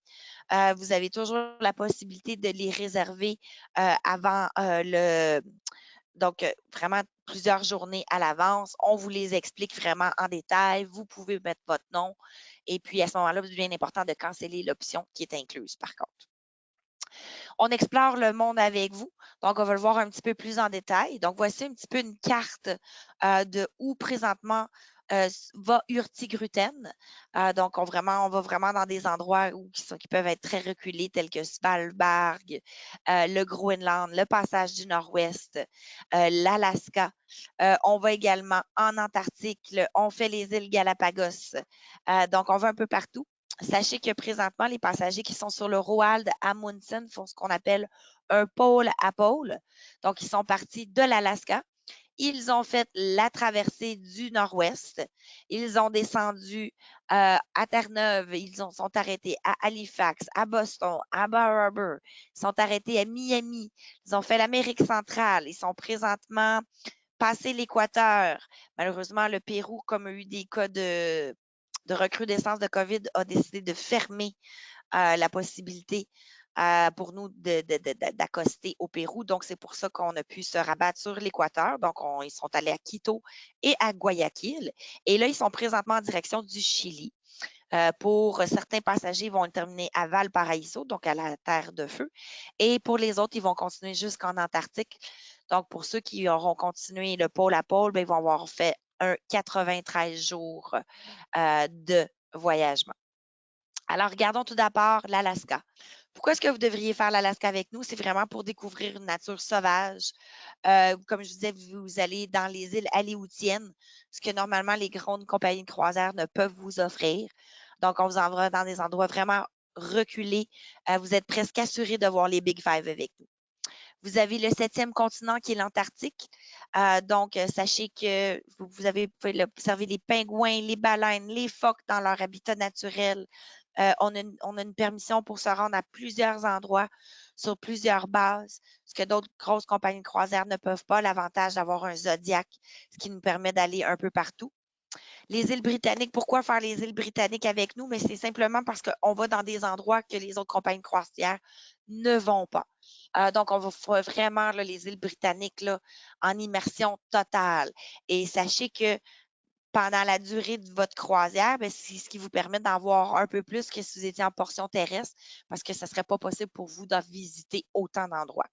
Vous avez toujours la possibilité de les réserver avant Donc, vraiment plusieurs journées à l'avance. On vous les explique vraiment en détail. Vous pouvez mettre votre nom. Et puis, à ce moment-là, c'est bien important de canceller l'option qui est incluse, par contre. On explore le monde avec vous. Donc, on va le voir un petit peu plus en détail. Donc, voici un petit peu une carte de où présentement va Hurtigruten. Donc, on va vraiment dans des endroits qui peuvent être très reculés, tels que Svalbard, le Groenland, le passage du Nord-Ouest, l'Alaska. On va également en Antarctique. On fait les îles Galapagos. Donc, on va un peu partout. Sachez que présentement, les passagers qui sont sur le Roald Amundsen font ce qu'on appelle un pôle à pôle. Donc, ils sont partis de l'Alaska. Ils ont fait la traversée du Nord-Ouest. Ils ont descendu à Terre-Neuve. Sont arrêtés à Halifax, à Boston, à Bar Harbor. Ils sont arrêtés à Miami. Ils ont fait l'Amérique centrale. Ils sont présentement passés l'Équateur. Malheureusement, le Pérou, comme a eu des cas de recrudescence de COVID, a décidé de fermer la possibilité pour nous d'accoster au Pérou. Donc, c'est pour ça qu'on a pu se rabattre sur l'Équateur. Donc, ils sont allés à Quito et à Guayaquil. Et là, ils sont présentement en direction du Chili. Pour certains passagers, ils vont terminer à Valparaiso, donc à la Terre de Feu. Et pour les autres, ils vont continuer jusqu'en Antarctique. Donc, pour ceux qui auront continué le pôle à pôle, bien, ils vont avoir fait un 93 jours de voyagement. Alors, regardons tout d'abord l'Alaska. Pourquoi est-ce que vous devriez faire l'Alaska avec nous? C'est vraiment pour découvrir une nature sauvage. Comme je vous disais, vous allez dans les îles aléoutiennes, ce que normalement les grandes compagnies de croisière ne peuvent vous offrir. Donc, on vous envoie dans des endroits vraiment reculés. Vous êtes presque assuré de voir les Big Five avec nous. Vous avez le 7e continent qui est l'Antarctique. Donc, sachez que vous pouvez observer les pingouins, les baleines, les phoques dans leur habitat naturel. On a une permission pour se rendre à plusieurs endroits sur plusieurs bases, ce que d'autres grosses compagnies de croisière ne peuvent pas, l'avantage d'avoir un Zodiac, ce qui nous permet d'aller un peu partout. Les îles britanniques, pourquoi faire les îles britanniques avec nous? Mais c'est simplement parce qu'on va dans des endroits que les autres compagnies de croisière ne vont pas. Donc, on va faire vraiment là, les îles britanniques là, en immersion totale. Et sachez que pendant la durée de votre croisière, ben, c'est ce qui vous permet d'en voir un peu plus que si vous étiez en portion terrestre, parce que ce ne serait pas possible pour vous de visiter autant d'endroits.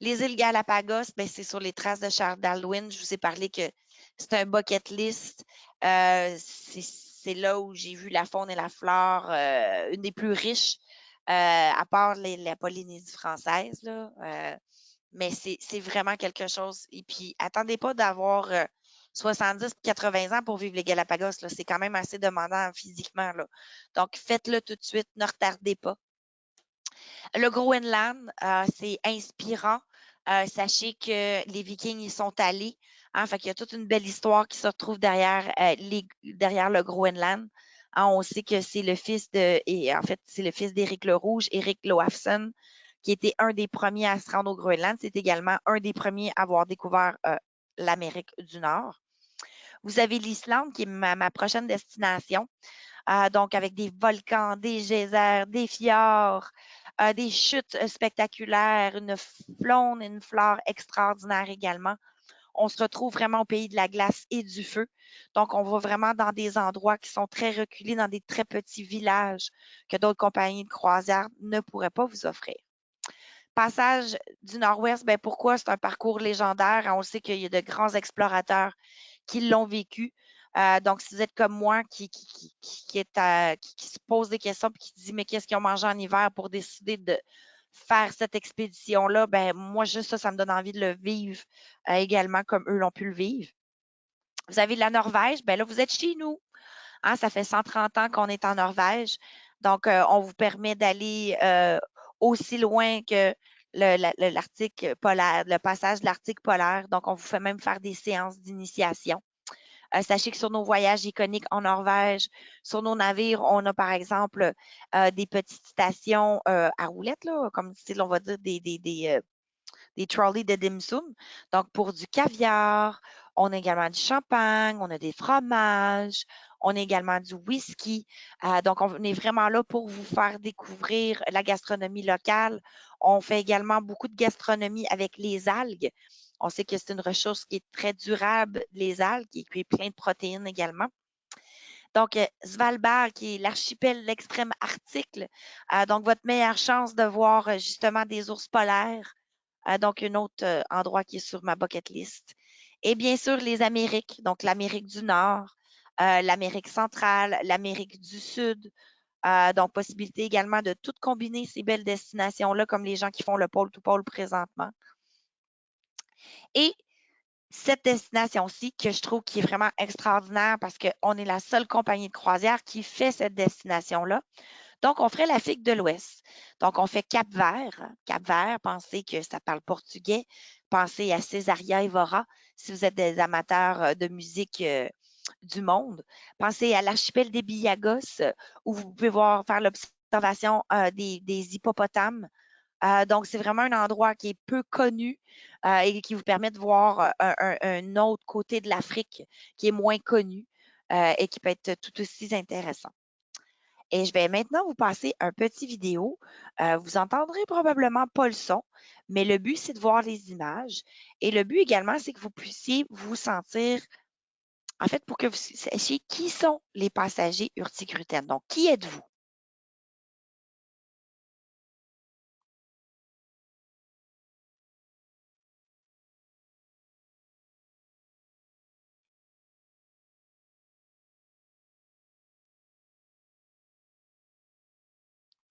Les îles Galapagos, ben, c'est sur les traces de Charles Darwin. Je vous ai parlé que c'est un bucket list. C'est là où j'ai vu la faune et la flore, une des plus riches, à part la Polynésie française. Là, mais c'est vraiment quelque chose. Et puis, attendez pas d'avoir 70 80 ans pour vivre les Galapagos. C'est quand même assez demandant physiquement. Là. Donc, faites-le tout de suite. Ne retardez pas. Le Groenland, c'est inspirant. Sachez que les Vikings y sont allés. Hein, fait qu'il y a toute une belle histoire qui se retrouve derrière le Groenland. Hein, on sait que c'est le fils c'est le fils d'Éric le Rouge, Éric Loafson, qui était un des premiers à se rendre au Groenland. C'est également un des premiers à avoir découvert l'Amérique du Nord. Vous avez l'Islande, qui est ma prochaine destination. Donc, avec des volcans, des geysers, des fjords, des chutes spectaculaires, une faune et une flore extraordinaire également. On se retrouve vraiment au pays de la glace et du feu. Donc, on va vraiment dans des endroits qui sont très reculés, dans des très petits villages que d'autres compagnies de croisière ne pourraient pas vous offrir. Passage du Nord-Ouest, ben pourquoi? C'est un parcours légendaire. On sait qu'il y a de grands explorateurs qui l'ont vécu. Donc, si vous êtes comme moi qui se pose des questions et qui dit mais qu'est-ce qu'ils ont mangé en hiver pour décider de faire cette expédition-là, ben moi, juste ça me donne envie de le vivre également comme eux l'ont pu le vivre. Vous avez la Norvège, ben là, vous êtes chez nous. Hein, ça fait 130 ans qu'on est en Norvège. Donc, on vous permet d'aller aussi loin que l'Arctique polaire, le passage de l'Arctique polaire. Donc, on vous fait même faire des séances d'initiation. Sachez que sur nos voyages iconiques en Norvège, sur nos navires, on a par exemple des petites stations à roulettes, là, comme on va dire des trolleys de dim sum. Donc, pour du caviar, on a également du champagne, on a des fromages, on a également du whisky. Donc, on est vraiment là pour vous faire découvrir la gastronomie locale. On fait également beaucoup de gastronomie avec les algues. On sait que c'est une ressource qui est très durable, les algues, qui est plein de protéines également. Donc, Svalbard, qui est l'archipel, l'extrême arctique. Donc, votre meilleure chance de voir justement des ours polaires. Donc, un autre endroit qui est sur ma bucket list. Et bien sûr, les Amériques, donc l'Amérique du Nord, l'Amérique centrale, l'Amérique du Sud. Donc, possibilité également de tout combiner ces belles destinations-là, comme les gens qui font le pôle-to-pôle présentement. Et cette destination-ci, que je trouve qui est vraiment extraordinaire parce qu'on est la seule compagnie de croisière qui fait cette destination-là. Donc, on ferait l'Afrique de l'Ouest. Donc, on fait Cap-Vert. Cap-Vert, pensez que ça parle portugais. Pensez à Cesaria Evora, si vous êtes des amateurs de musique du monde. Pensez à l'archipel des Billagos, où vous pouvez faire l'observation des hippopotames. Donc, c'est vraiment un endroit qui est peu connu et qui vous permet de voir un autre côté de l'Afrique qui est moins connu et qui peut être tout aussi intéressant. Et je vais maintenant vous passer un petit vidéo. Vous entendrez probablement pas le son, mais le but, c'est de voir les images. Et le but également, c'est que vous puissiez vous sentir, en fait, pour que vous sachiez qui sont les passagers Hurtigruten. Donc, qui êtes-vous?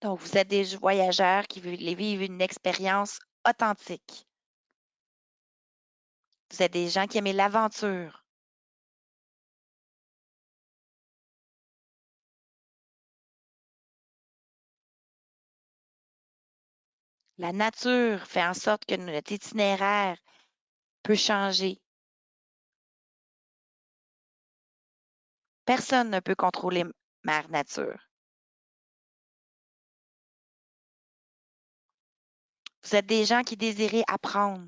Donc, vous êtes des voyageurs qui vivent une expérience authentique. Vous êtes des gens qui aiment l'aventure. La nature fait en sorte que notre itinéraire peut changer. Personne ne peut contrôler Mère Nature. Vous êtes des gens qui désirent apprendre.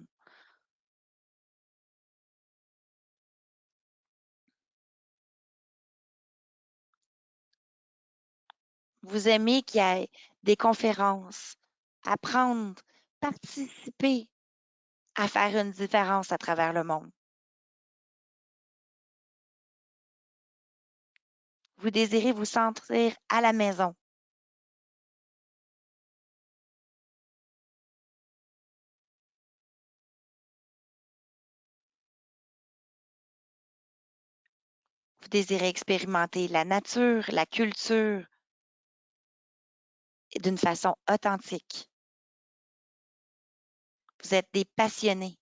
Vous aimez qu'il y ait des conférences, apprendre, participer à faire une différence à travers le monde. Vous désirez vous sentir à la maison. Vous désirez expérimenter la nature, la culture d'une façon authentique. Vous êtes des passionnés.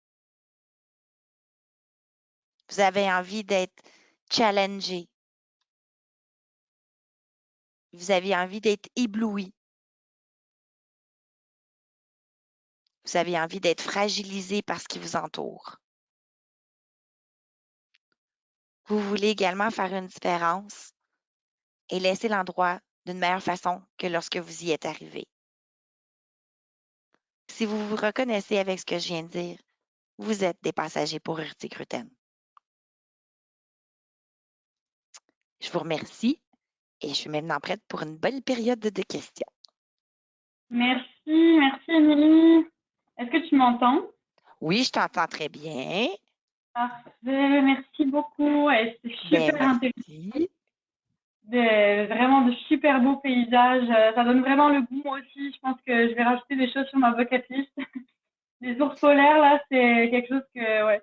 Vous avez envie d'être challengé. Vous avez envie d'être ébloui. Vous avez envie d'être fragilisé par ce qui vous entoure. Vous voulez également faire une différence et laisser l'endroit d'une meilleure façon que lorsque vous y êtes arrivé. Si vous vous reconnaissez avec ce que je viens de dire, vous êtes des passagers pour Hurtigruten. Je vous remercie et je suis maintenant prête pour une belle période de questions. Merci Émilie. Est-ce que tu m'entends? Oui, je t'entends très bien. Parfait, merci beaucoup. C'est super intéressant. Vraiment de super beaux paysages. Ça donne vraiment le goût, moi aussi. Je pense que je vais rajouter des choses sur ma bucket list. Les ours polaires, là, c'est quelque chose que, ouais.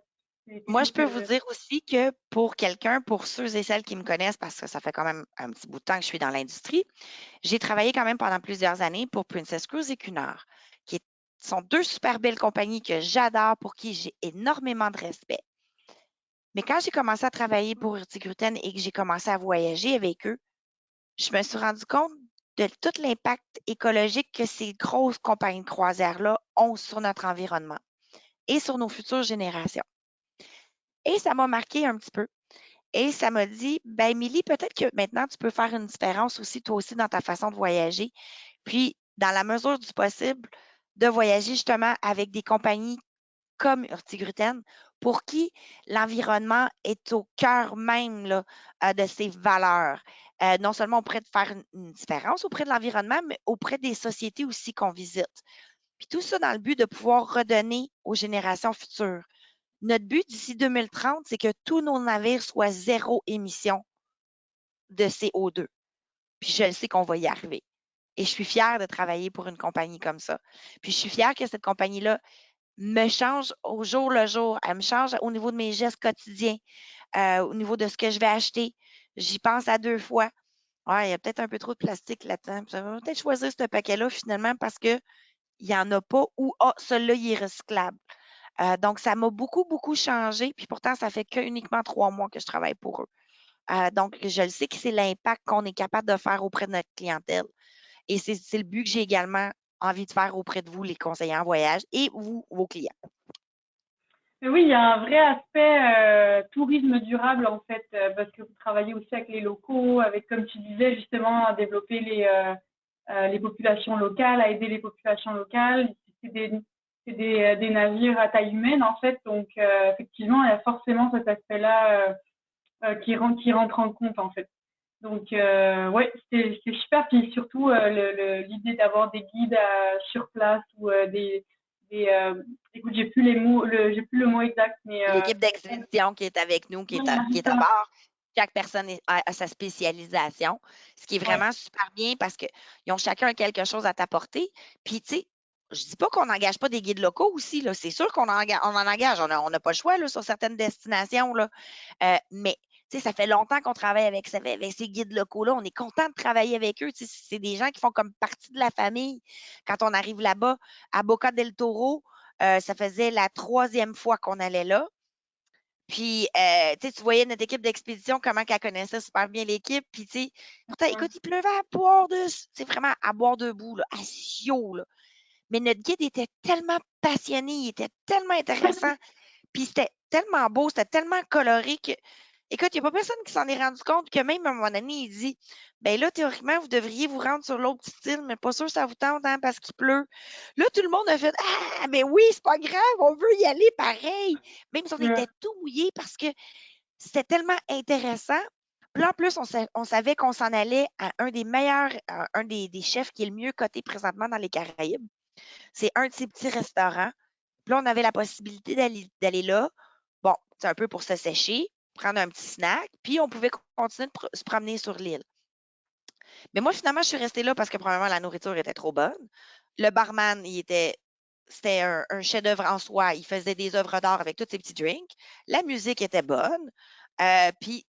Moi, je peux vous dire aussi que pour quelqu'un, pour ceux et celles qui me connaissent, parce que ça fait quand même un petit bout de temps que je suis dans l'industrie, j'ai travaillé quand même pendant plusieurs années pour Princess Cruises et Cunard, qui sont deux super belles compagnies que j'adore, pour qui j'ai énormément de respect. Mais quand j'ai commencé à travailler pour Hurtigruten et que j'ai commencé à voyager avec eux, je me suis rendu compte de tout l'impact écologique que ces grosses compagnies de croisière-là ont sur notre environnement et sur nos futures générations. Et ça m'a marqué un petit peu. Et ça m'a dit, ben Émilie, peut-être que maintenant, tu peux faire une différence aussi, toi aussi, dans ta façon de voyager. Puis, dans la mesure du possible, de voyager justement avec des compagnies comme Hurtigruten, pour qui l'environnement est au cœur même là, de ses valeurs. Non seulement auprès de faire une différence auprès de l'environnement, mais auprès des sociétés aussi qu'on visite. Puis tout ça dans le but de pouvoir redonner aux générations futures. Notre but d'ici 2030, c'est que tous nos navires soient zéro émission. de CO2. Puis je le sais qu'on va y arriver. Et je suis fière de travailler pour une compagnie comme ça. Puis je suis fière que cette compagnie-là me change au jour le jour. Elle me change au niveau de mes gestes quotidiens, au niveau de ce que je vais acheter. J'y pense à 2 fois. Ouais, il y a peut-être un peu trop de plastique là-dedans. Je vais peut-être choisir ce paquet-là finalement parce qu'il n'y en a pas ou celui-là, il est recyclable. Donc, ça m'a beaucoup, beaucoup changé. Puis pourtant, ça fait que uniquement 3 mois que je travaille pour eux. Donc, je le sais que c'est l'impact qu'on est capable de faire auprès de notre clientèle. Et c'est le but que j'ai également envie de faire auprès de vous, les conseillers en voyage, et vous, vos clients. Mais oui, il y a un vrai aspect tourisme durable en fait, parce que vous travaillez aussi avec les locaux, avec, comme tu disais, justement, à développer les populations locales, à aider les populations locales. C'est des navires à taille humaine en fait, donc effectivement, il y a forcément cet aspect-là qui rentre en compte en fait. Donc ouais, c'est super. Puis surtout l'idée d'avoir des guides sur place ou écoute, j'ai plus le mot exact, mais L'équipe d'expédition qui est avec nous, qui est voilà, qui c'est est à ça. bord, chaque personne a sa spécialisation, ce qui est Ouais, vraiment super bien parce qu'ils ont chacun quelque chose à t'apporter. Puis, tu sais, je dis pas qu'on n'engage pas des guides locaux aussi, là. C'est sûr on en engage. On n'a pas le choix là, sur certaines destinations, là. Mais tu sais, ça fait longtemps qu'on travaille avec ces guides locaux-là. On est content de travailler avec eux. Tu sais, c'est des gens qui font comme partie de la famille. Quand on arrive là-bas, à Boca del Toro, ça faisait la 3e fois qu'on allait là. Puis, tu voyais notre équipe d'expédition, comment qu'elle connaissait super bien l'équipe. Puis, tu sais, pourtant, écoute, il pleuvait à boire c'est vraiment à boire debout, là, à Sio, là. Mais notre guide était tellement passionné, il était tellement intéressant. Puis, c'était tellement beau, c'était tellement coloré que, écoute, il n'y a pas personne qui s'en est rendu compte que même à un moment donné, il dit, ben là, théoriquement, vous devriez vous rendre sur l'autre petite île, mais pas sûr que ça vous tente, hein, parce qu'il pleut. Là, tout le monde a fait, ah, mais oui, c'est pas grave, on veut y aller pareil. Même si on ouais, était tout mouillé parce que c'était tellement intéressant. Puis là, en plus, on savait qu'on s'en allait à un des meilleurs, un des chefs qui est le mieux coté présentement dans les Caraïbes. C'est un de ces petits restaurants. Puis là, on avait la possibilité d'aller là. Bon, c'est un peu pour se sécher, prendre un petit snack, puis on pouvait continuer de se promener sur l'île. Mais moi, finalement, je suis restée là parce que probablement la nourriture était trop bonne. Le barman, c'était un chef-d'œuvre en soi. Il faisait des œuvres d'art avec tous ses petits drinks. La musique était bonne. Puis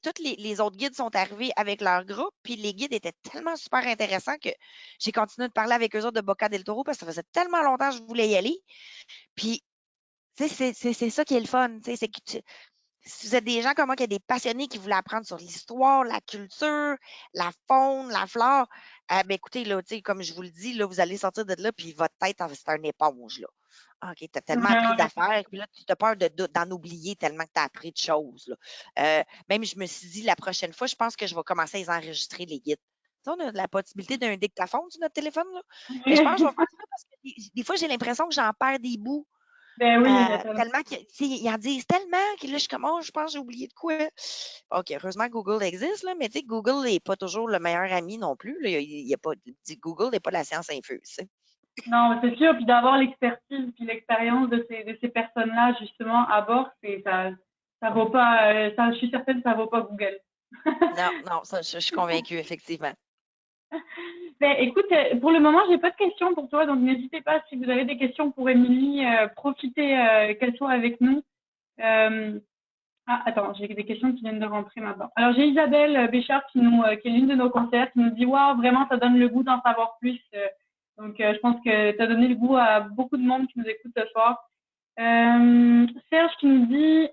tous les autres guides sont arrivés avec leur groupe, puis les guides étaient tellement super intéressants que j'ai continué de parler avec eux autres de Boca del Toro parce que ça faisait tellement longtemps que je voulais y aller. Puis, tu sais, c'est ça qui est le fun. Tu sais, c'est que si vous êtes des gens comme moi qui êtes des passionnés qui voulaient apprendre sur l'histoire, la culture, la faune, la flore, ben écoutez, là, tu sais, comme je vous le dis, là, vous allez sortir de là, puis votre tête, c'est un éponge, là. Ah, OK, tu as tellement appris ouais, d'affaires, puis là, tu as peur d'en oublier tellement que tu as appris de choses, là. Même, je me suis dit, la prochaine fois, je pense que je vais commencer à les enregistrer, les guides. Tu sais, on a la possibilité d'un dictaphone sur notre téléphone, là. Mais je pense que je vais faire ça parce que des fois, j'ai l'impression que j'en perds des bouts. ben oui, il y a tellement. Tellement qu'ils en disent tellement que là, je commence, je pense que j'ai oublié de quoi. OK, heureusement que Google existe, là, mais tu sais, Google n'est pas toujours le meilleur ami non plus. Là. Il y a pas, Google n'est pas la science infuse. Tu sais. Non, mais c'est sûr, puis d'avoir l'expertise puis l'expérience de ces personnes-là justement à bord, ça vaut pas, ça, je suis certaine que ça vaut pas Google. Non, non, ça, je suis convaincue, effectivement. Ben, écoute, pour le moment, j'ai pas de questions pour toi, donc n'hésitez pas si vous avez des questions pour Émilie, profitez qu'elle soit avec nous. Euh, attends, j'ai des questions qui viennent de rentrer maintenant. Alors, j'ai Isabelle Béchard qui est l'une de nos conseillères qui nous dit waouh, vraiment, ça donne le goût d'en savoir plus. Donc, je pense que tu as donné le goût à beaucoup de monde qui nous écoute ce soir. Serge qui nous dit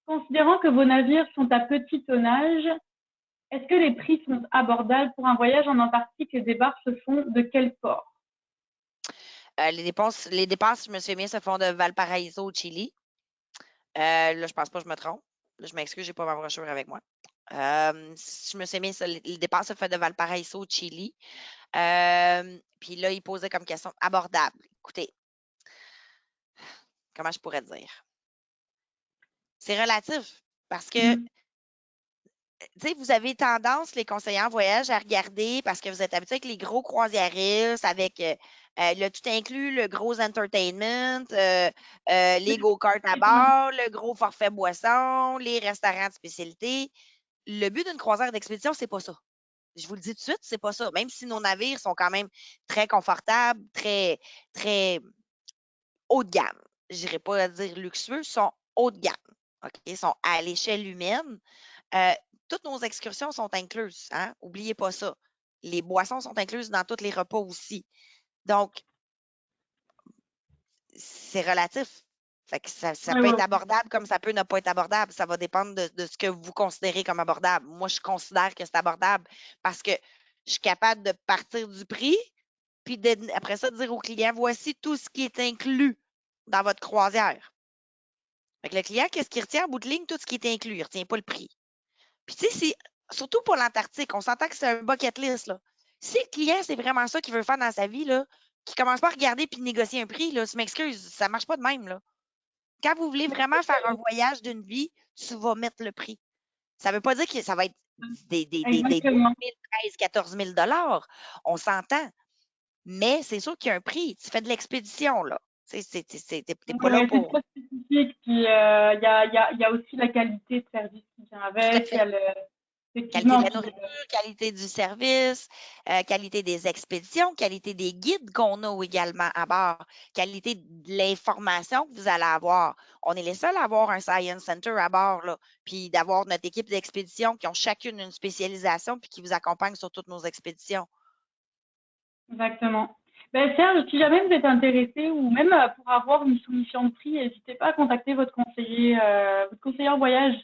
considérant que vos navires sont à petit tonnage, est-ce que les prix sont abordables pour un voyage en Antarctique? Les départs se font de quel port? Les dépenses, je me souviens bien, se font de Valparaiso au Chili. Là, je pense pas que je me trompe. Là, je m'excuse, j'ai pas ma brochure avec moi. Si je me souviens bien, les dépenses se font de Valparaiso au Chili. Puis là, il posait comme question abordable. Écoutez, comment je pourrais dire? C'est relatif parce que, Mm. tu sais, vous avez tendance, les conseillers en voyage, à regarder parce que vous êtes habitués avec les gros croisiéristes, avec le tout inclus, le gros entertainment, les go-karts à bord, le gros forfait boisson, les restaurants de spécialité. le but d'une croisière d'expédition, c'est pas ça. Je vous le dis tout de suite, c'est pas ça. Même si nos navires sont quand même très confortables, très, très haut de gamme. Je n'irai pas dire luxueux, sont haut de gamme. OK? Ils sont à l'échelle humaine. Toutes nos excursions sont incluses. Hein? Oubliez pas ça. Les boissons sont incluses dans tous les repas aussi. Donc, c'est relatif. Fait que ça Oui, peut oui. être abordable comme ça peut ne pas être abordable. Ça va dépendre de ce que vous considérez comme abordable. Moi, je considère que c'est abordable parce que je suis capable de partir du prix, puis après ça, de dire au client, voici tout ce qui est inclus dans votre croisière. Fait que le client, qu'est-ce qu'il retient en bout de ligne? Tout ce qui est inclus. Il ne retient pas le prix. Puis, tu sais, surtout pour l'Antarctique, on s'entend que c'est un bucket list, là. Si le client, c'est vraiment ça qu'il veut faire dans sa vie, là, qu'il ne commence pas à regarder puis négocier un prix, là, je m'excuse, ça ne marche pas de même, là. Quand vous voulez vraiment faire un voyage d'une vie, tu vas mettre le prix. Ça ne veut pas dire que ça va être des 12 Exactement. 000, 13 14 000 on s'entend. Mais c'est sûr qu'il y a un prix. Tu fais de l'expédition, là. Tu sais, t'es pas là Ouais, c'est pour. très spécifique. Puis, il y a aussi la qualité de service qui vient Tout à avec. Il y fait. a Qualité de effectivement, la puis, nourriture, qualité du service, qualité des expéditions, qualité des guides qu'on a également à bord, qualité de l'information que vous allez avoir. On est les seuls à avoir un Science Center à bord, là, puis d'avoir notre équipe d'expédition qui ont chacune une spécialisation puis qui vous accompagne sur toutes nos expéditions. exactement. Ben, Serge, si jamais vous êtes intéressé ou même pour avoir une soumission de prix, n'hésitez pas à contacter votre conseiller en voyage.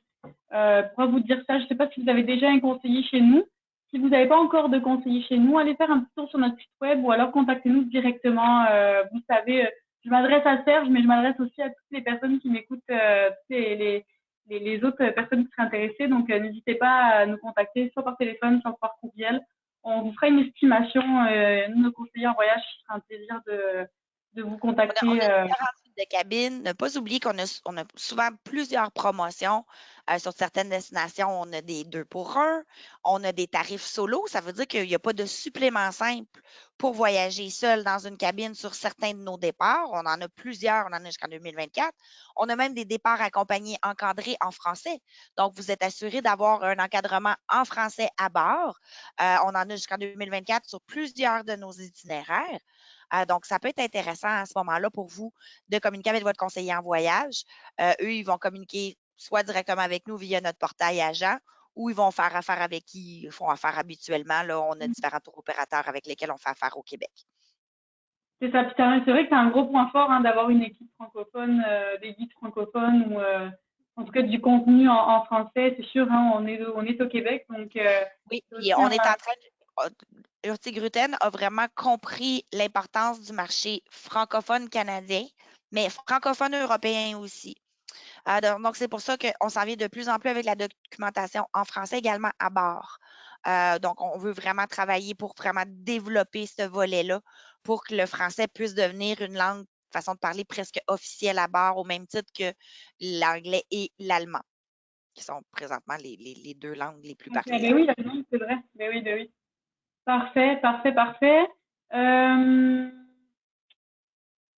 Pour vous dire ça, je ne sais pas si vous avez déjà un conseiller chez nous. Si vous n'avez pas encore de conseiller chez nous, allez faire un petit tour sur notre site web ou alors contactez-nous directement. Vous savez, je m'adresse à Serge, mais je m'adresse aussi à toutes les personnes qui m'écoutent, toutes les autres personnes qui seraient intéressées. Donc, n'hésitez pas à nous contacter soit par téléphone, soit par courriel. On vous fera une estimation. Nous, nos conseillers en voyage, ce sera un plaisir de vous On contacter. a différents types de cabines. Ne pas oublier on a souvent plusieurs promotions sur certaines destinations. On a des 2 pour 1. On a des tarifs solo. Ça veut dire qu'il n'y a pas de supplément simple pour voyager seul dans une cabine sur certains de nos départs. On en a plusieurs. On en a jusqu'en 2024. On a même des départs accompagnés encadrés en français. Donc, vous êtes assuré d'avoir un encadrement en français à bord. On en a jusqu'en 2024 sur plusieurs de nos itinéraires. Donc, ça peut être intéressant à ce moment-là pour vous de communiquer avec votre conseiller en voyage. Eux, ils vont communiquer soit directement avec nous via notre portail agent ou ils vont faire affaire avec qui ils font affaire habituellement. Là, on a différents tour opérateurs avec lesquels on fait affaire au Québec. C'est ça. Puis c'est vrai que c'est un gros point fort d'avoir une équipe francophone, des guides francophones ou en tout cas du contenu en français. C'est sûr, hein, on est au Québec, donc Oui, c'est puis aussi on est en train de. Urtigluten a vraiment compris l'importance du marché francophone canadien, mais francophone européen aussi. Donc, c'est pour ça qu'on s'en vient de plus en plus avec la documentation en français également à bord. Donc, on veut vraiment travailler pour vraiment développer ce volet-là pour que le français puisse devenir une langue, façon de parler presque officielle à bord, au même titre que l'anglais et l'allemand, qui sont présentement les 2 langues les plus ok, parlées ben à oui, bord. c'est vrai. Ben oui. Parfait, parfait, parfait. Euh,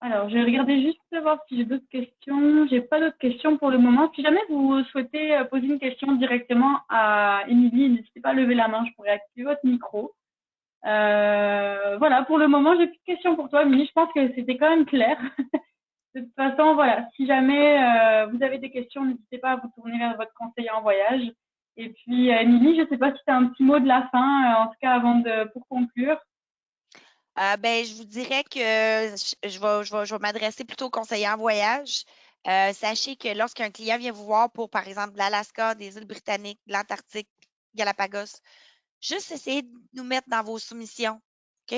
alors, je vais regarder juste voir si j'ai d'autres questions. J'ai pas d'autres questions pour le moment. Si jamais vous souhaitez poser une question directement à Émilie, n'hésitez pas à lever la main. Je pourrais activer votre micro. Voilà, pour le moment, j'ai plus de questions pour toi, Émilie. Je pense que c'était quand même clair. De toute façon, voilà, si jamais vous avez des questions, n'hésitez pas à vous tourner vers votre conseiller en voyage. Et puis, Émilie, je ne sais pas si tu as un petit mot de la fin, en tout cas pour conclure. Ben, je vous dirais que je vais m'adresser plutôt aux conseillers en voyage. Sachez que lorsqu'un client vient vous voir pour, par exemple, l'Alaska, des îles Britanniques, de l'Antarctique, Galapagos, juste essayez de nous mettre dans vos soumissions. OK?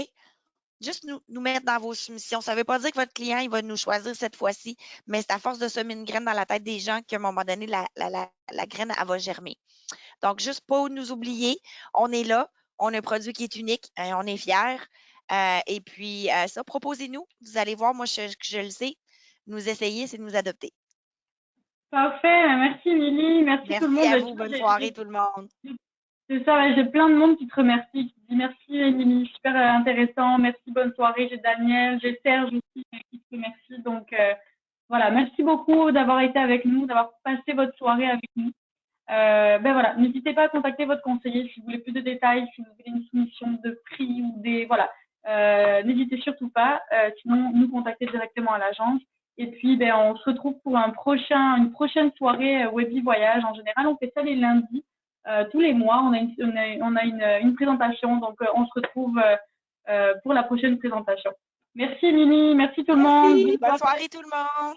Juste nous mettre dans vos soumissions. Ça ne veut pas dire que votre client, il va nous choisir cette fois-ci, mais c'est à force de semer une graine dans la tête des gens qu'à un moment donné, la graine, elle va germer. Donc, juste pas nous oublier, on est là, on a un produit qui est unique, on est fiers. Et puis, ça, proposez-nous. Vous allez voir, moi, je le sais, nous essayer, c'est de nous adopter. Parfait, merci Émilie, merci tout le Merci monde. à vous. Bonne soirée, tout le monde. C'est ça, ouais, j'ai plein de monde qui te remercie, qui te dit merci Émilie, super intéressant, merci, bonne soirée. J'ai Daniel, j'ai Serge aussi qui te remercie. Donc voilà, merci beaucoup d'avoir été avec nous, d'avoir passé votre soirée avec nous. Ben voilà, n'hésitez pas à contacter votre conseiller si vous voulez plus de détails, si vous voulez une soumission de prix ou des voilà, n'hésitez surtout pas. Sinon, nous contacter directement à l'agence. Et puis, ben, on se retrouve pour une prochaine soirée Webby Voyage. En général, on fait ça les lundis, tous les mois. On a une présentation, donc on se retrouve pour la prochaine présentation. Merci Lily, merci tout le monde. Merci. Bonne Bonne soirée. soirée tout le monde.